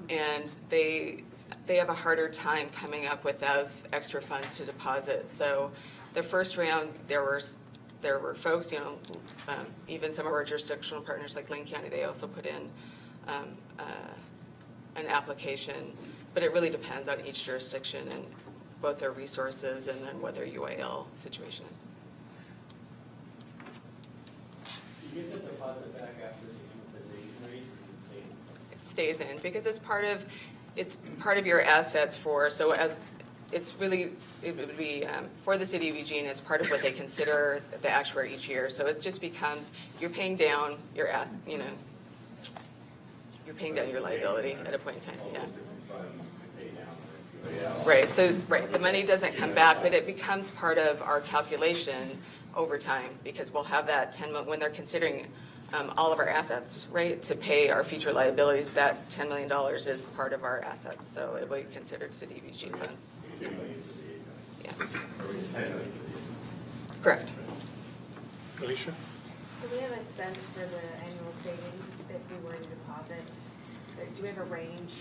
and they have a harder time coming up with those extra funds to deposit. So the first round, there were folks, even some of our jurisdictional partners like Lane County, they also put in an application, but it really depends on each jurisdiction and both their resources and then what their UAL situation is. Do you get the deposit back after the amortization rate, or does it stay in? It stays in because it's part of your assets so as it would be for the city of Eugene, it's part of what they consider the actuary each year. So it just becomes, you're paying down your you're paying down your liability at a point in time, yeah. Right, so, the money doesn't come back, but it becomes part of our calculation over time, because we'll have that 10 million, when they're considering all of our assets, right, to pay our future liabilities, that $10 million is part of our assets, so it will be considered city of Eugene funds. Yeah. Correct. Alicia? Do we have a sense for the annual savings if we were to deposit? Do we have a range?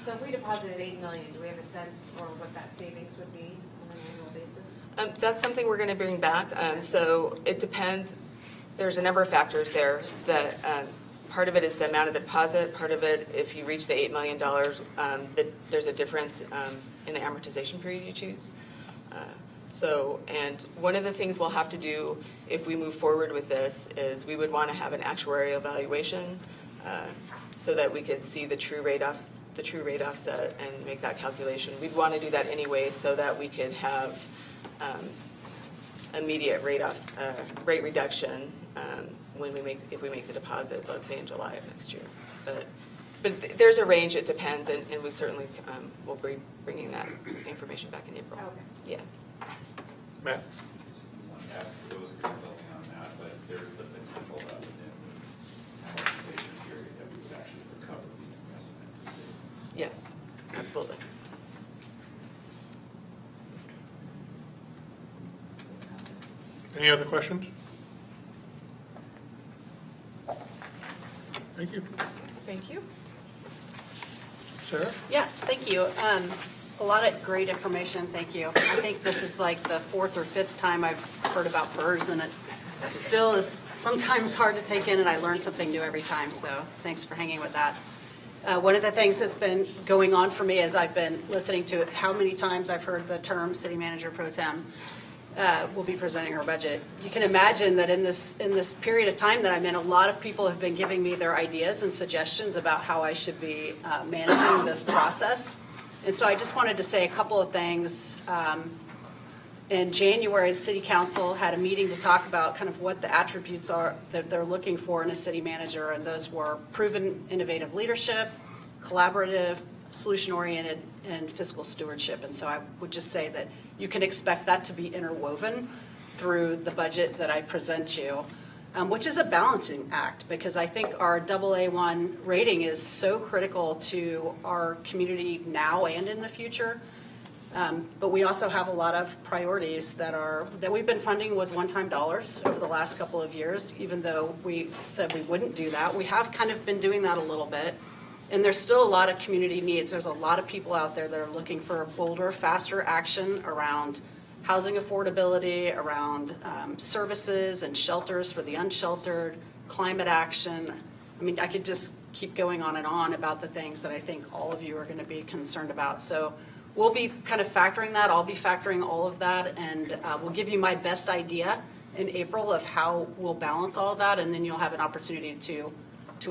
So if we deposited $8 million, do we have a sense for what that savings would be on an annual basis? That's something we're going to bring back. So it depends. There's a number of factors there. That part of it is the amount of the deposit. Part of it, if you reach the $8 million, there's a difference in the amortization period you choose. And one of the things we'll have to do if we move forward with this is we would want to have an actuarial evaluation so that we could see the true rate offset and make that calculation. We'd want to do that anyway so that we could have immediate rate reduction if we make the deposit, let's say in July of next year. But there's a range. It depends, and we certainly will be bringing that information back in April. Okay. Yeah. Matt? Those are building on that, but there's the potential that within the amortization period that we would actually recover the investment savings. Yes, absolutely. Any other questions? Thank you. Thank you. Sarah? Yeah, thank you. A lot of great information, thank you. I think this is like the 4th or 5th time I've heard about PERS, and it still is sometimes hard to take in, and I learn something new every time, so thanks for hanging with that. One of the things that's been going on for me as I've been listening to it, how many times I've heard the term city manager pro tem will be presenting her budget. You can imagine that in this period of time that I'm in, a lot of people have been giving me their ideas and suggestions about how I should be managing this process. And so I just wanted to say a couple of things. In January, the City Council had a meeting to talk about kind of what the attributes are that they're looking for in a city manager, and those were proven innovative leadership, collaborative, solution-oriented, and fiscal stewardship. And so I would just say that you can expect that to be interwoven through the budget that I present you, which is a balancing act, because I think our AA1 rating is so critical to our community now and in the future. But we also have a lot of priorities that we've been funding with one-time dollars over the last couple of years, even though we said we wouldn't do that. We have kind of been doing that a little bit. And there's still a lot of community needs. There's a lot of people out there that are looking for bolder, faster action around housing affordability, around services and shelters for the unsheltered, climate action. I mean, I could just keep going on and on about the things that I think all of you are going to be concerned about. So we'll be kind of factoring that. I'll be factoring all of that, and we'll give you my best idea in April of how we'll balance all of that, and then you'll have an opportunity to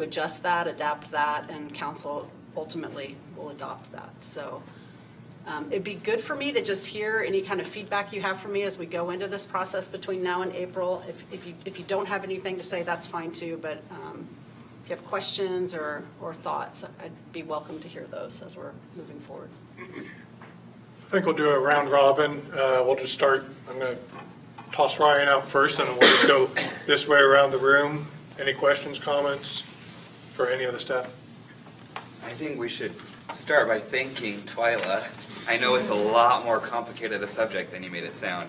adjust that, adapt that, and council ultimately will adopt that. So it'd be good for me to just hear any kind of feedback you have for me as we go into this process between now and April. If you don't have anything to say, that's fine too, but if you have questions or thoughts, I'd be welcome to hear those as we're moving forward. I think we'll do a round robin. We'll just start. I'm going to toss Ryan out first, and we'll just go this way around the room. Any questions, comments? for any of the staff? I think we should start by thanking Twyla. I know it's a lot more complicated a subject than you made it sound.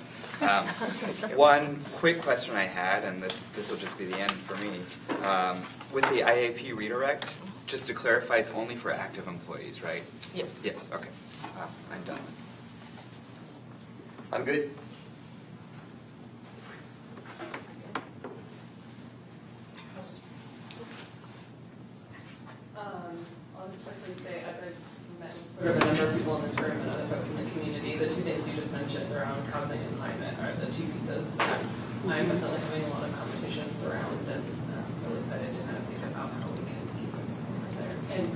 One quick question I had, and this will just be the end for me. With the IAP redirect, just to clarify, it's only for active employees, right? Yes. Yes, okay. I'm done. I'm good. I'll just quickly say, as I've met sort of a number of people in this room and other folks in the community, the two things you just mentioned around housing and climate are the two pieces that I'm definitely having a lot of conversations around, and really excited to kind of think about how we can keep moving forward there and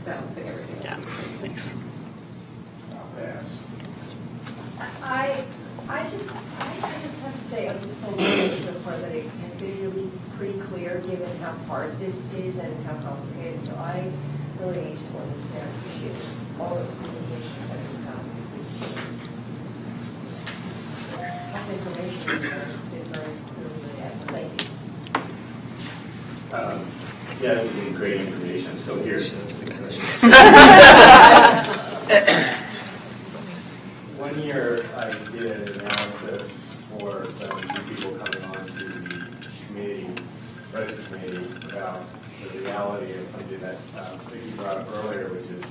balancing everything. Yeah, thanks. I just have to say at this point so far that it has been really pretty clear given how hard this is and how complicated. So I really just wanted to say I appreciate all of the presentations that we've had. It's tough information, but it's been very, really excellent. Thank you. Yeah, it's been great information. So here's 1 year I did an analysis for some new people coming on to the committee, budget committee, about the reality of something that Vicki brought up earlier, which is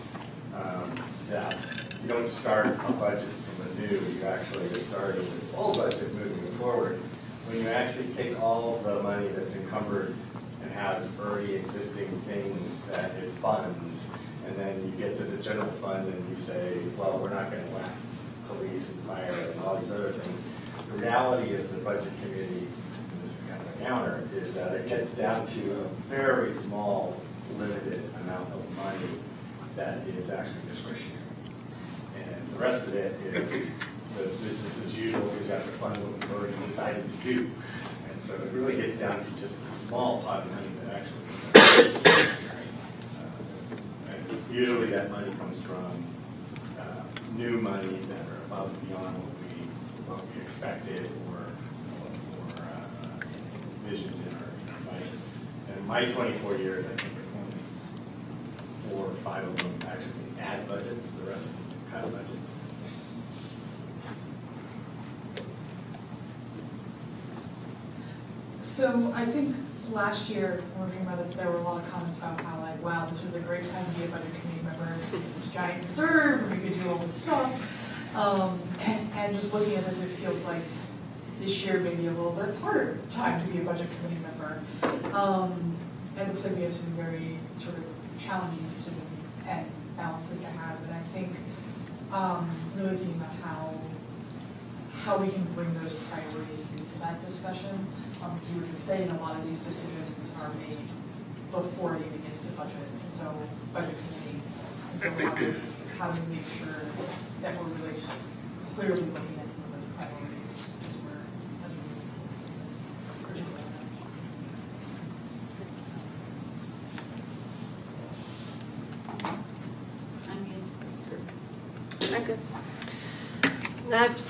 that you don't start a budget from anew, you actually are starting with the old budget moving forward. When you actually take all the money that's encumbered and has already existing things that it funds, and then you get to the general fund and you say, well, we're not going to whack police and fire and all these other things. The reality of the budget committee, and this is kind of a counter, is that it gets down to a very small, limited amount of money that is actually discretionary. And the rest of it is the business as usual, because you have to fund what we've already decided to do. And so it really gets down to just a small pot of money that actually is discretionary. And usually that money comes from new monies that are above and beyond what we expected or envisioned in our budget. And in my 24 years, I think only 4 or 5 of them actually add budgets, the rest of them cut budgets. So I think last year, when we were talking about this, there were a lot of comments about how like, wow, this was a great time to be a budget committee member, this giant reserve, and we could do all this stuff. And just looking at this, it feels like this year may be a little bit harder time to be a budget committee member. It looks like we have some very sort of challenging decisions and balances to have. And I think really thinking about how we can bring those priorities into that discussion. You were just saying a lot of these decisions are made before it even gets to budget, and so budget committee. And so how do we make sure that we're really clearly looking at some of those priorities as we're moving forward in this particular I'm good.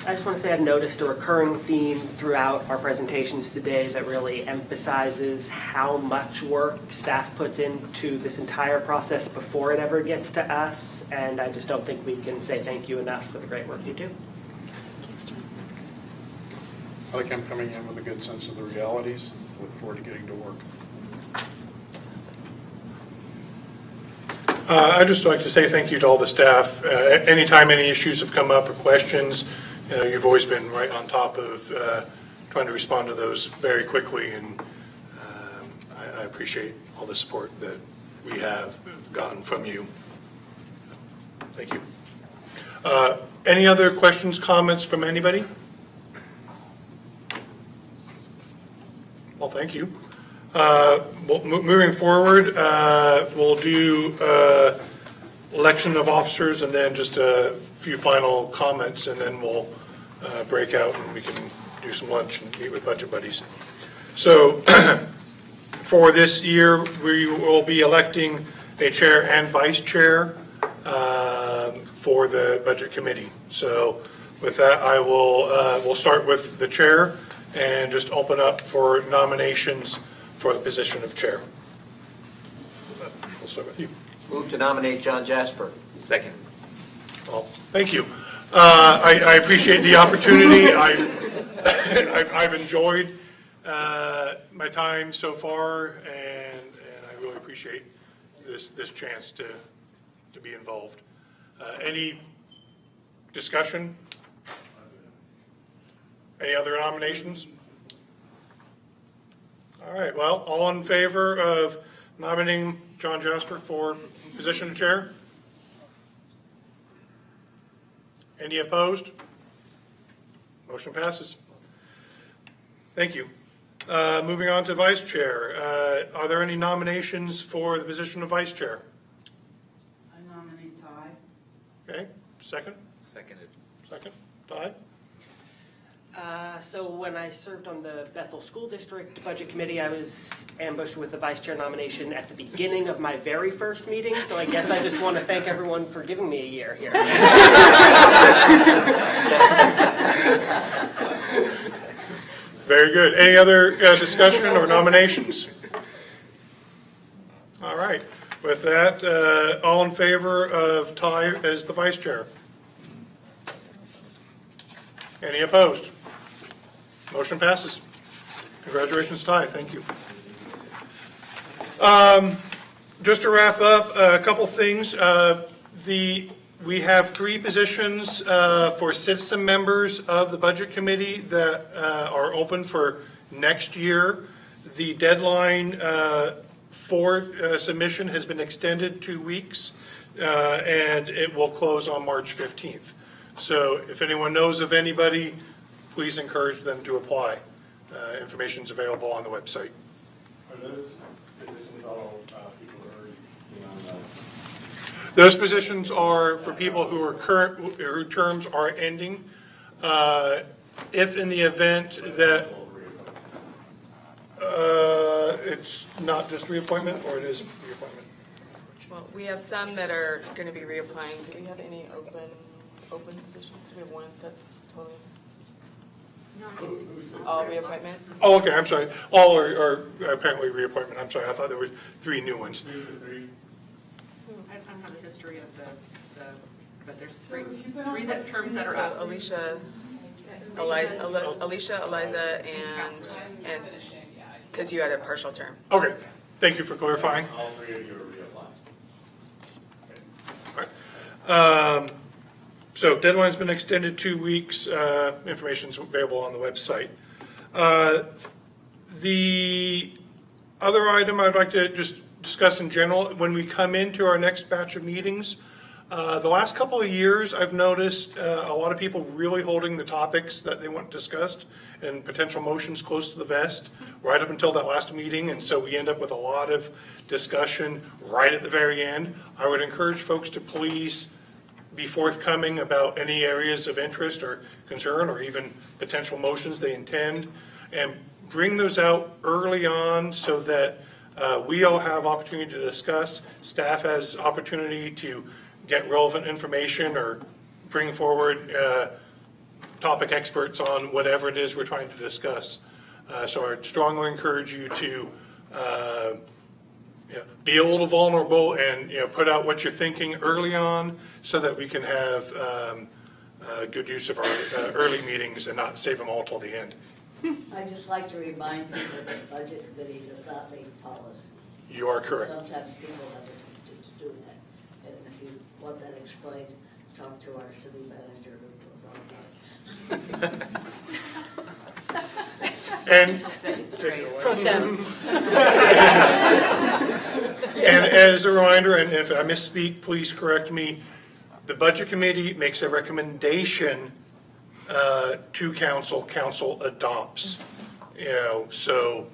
I just want to say I've noticed a recurring theme throughout our presentations today that really emphasizes how much work staff puts into this entire process before it ever gets to us, and I just don't think we can say thank you enough for the great work you do. I think I'm coming in with a good sense of the realities. Look forward to getting to work. I'd just like to say thank you to all the staff. Anytime any issues have come up or questions, you've always been right on top of trying to respond to those very quickly, and I appreciate all the support that we have gotten from you. Thank you. Any other questions, comments from anybody? Well, thank you. Moving forward, we'll do election of officers and then just a few final comments, and then we'll break out and we can do some lunch and meet with budget buddies. So for this year, we will be electing a chair and vice chair for the budget committee. So with that, we'll start with the chair and just open up for nominations for the position of chair. start with you. Move to nominate John Jasper. Second. Well, thank you. I appreciate the opportunity. I've enjoyed my time so far, and I really appreciate this chance to be involved. Any discussion? Any other nominations? All right, well, all in favor of nominating John Jasper for position of chair? Any opposed? Motion passes. Thank you. Moving on to vice chair. Are there any nominations for the position of vice chair? I nominate Ty. Okay, second? Seconded. Second, Ty? So when I served on the Bethel School District Budget Committee, I was ambushed with the vice chair nomination at the beginning of my very first meeting, so I guess I just want to thank everyone for giving me a year here. Very good. Any other discussion or nominations? All right. With that, all in favor of Ty as the vice chair? Any opposed? Motion passes. Congratulations, Ty. Thank you. Just to wrap up, a couple things. We have 3 positions for citizen members of the Budget Committee that are open for next year. The deadline for submission has been extended 2 weeks, and it will close on March 15th. So if anyone knows of anybody, please encourage them to apply. Information is available on the website. Are those positions all people who are existing on the? Those positions are for people who are current, whose terms are ending. If in the event that it's not just reappointment, or it is reappointment? Well, we have some that are going to be reapplying. Do we have any open positions? Do we have one that's totally? All reappointment? Oh, okay, I'm sorry. All are apparently reappointment. I'm sorry, I thought there were 3 new ones. I don't have a history of but there's three terms that are up. Alicia, Eliza, and because you had a partial term. Okay, thank you for clarifying. All 3 of you are reapplying. All right. So deadline's been extended 2 weeks. Information's available on the website. The other item I'd like to just discuss in general, when we come into our next batch of meetings, the last couple of years I've noticed a lot of people really holding the topics that they want discussed and potential motions close to the vest right up until that last meeting, and so we end up with a lot of discussion right at the very end. I would encourage folks to please be forthcoming about any areas of interest or concern or even potential motions they intend, and bring those out early on so that we all have opportunity to discuss. Staff has opportunity to get relevant information or bring forward topic experts on whatever it is we're trying to discuss. So I'd strongly encourage you to be a little vulnerable and put out what you're thinking early on so that we can have good use of our early meetings and not save them all till the end. I'd just like to remind people that the Budget Committee does not make policy. You are correct. Sometimes people have attempted to do that. And if you want that explained, talk to our city manager who knows all about it. And Pro tem. And as a reminder, and if I misspeak, please correct me, the Budget Committee makes a recommendation to council, council adopts. So,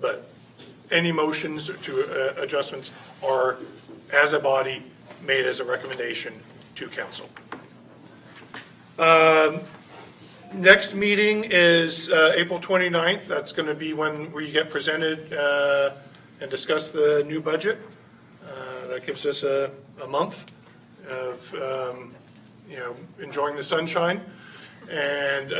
but any motions to adjustments are, as a body, made as a recommendation to council. Next meeting is April 29th. That's going to be when we get presented and discuss the new budget. That gives us a month of enjoying the sunshine. And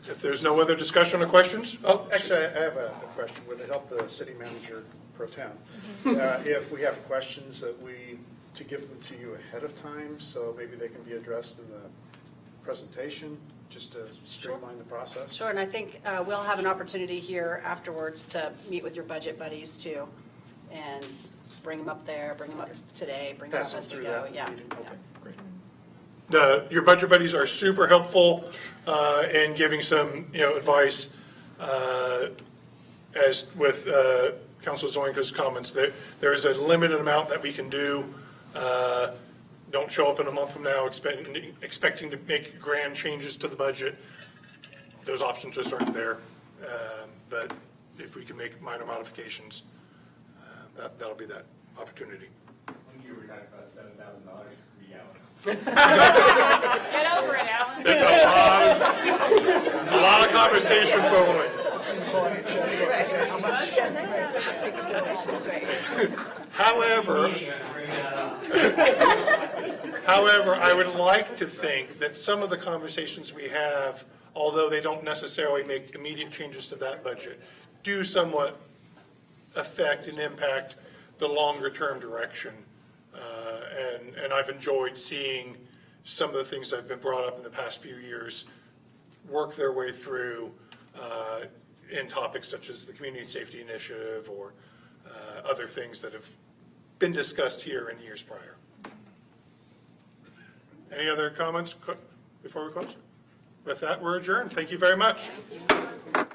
If there's no other discussion or questions? Oh, actually, I have a question. Would it help the city manager pro tem? If we have questions to give them to you ahead of time, so maybe they can be addressed in the presentation, just to streamline the process? Sure, and I think we'll have an opportunity here afterwards to meet with your budget buddies too, and bring them up there, bring them up today, bring them up as we go. Yeah. Great. Your budget buddies are super helpful in giving some, advice. As with Councilor Zoinka's comments, there is a limited amount that we can do. Don't show up in a month from now expecting to make grand changes to the budget. Those options just aren't there. But if we can make minor modifications, that'll be that opportunity. One year we talked about $7,000 for 3 hours. Get over it, Alan. It's a lot of conversation for a woman. However, I would like to think that some of the conversations we have, although they don't necessarily make immediate changes to that budget, do somewhat affect and impact the longer term direction. And I've enjoyed seeing some of the things that have been brought up in the past few years work their way through in topics such as the Community Safety Initiative or other things that have been discussed here in years prior. Any other comments before we close? With that, we're adjourned. Thank you very much. Thank you.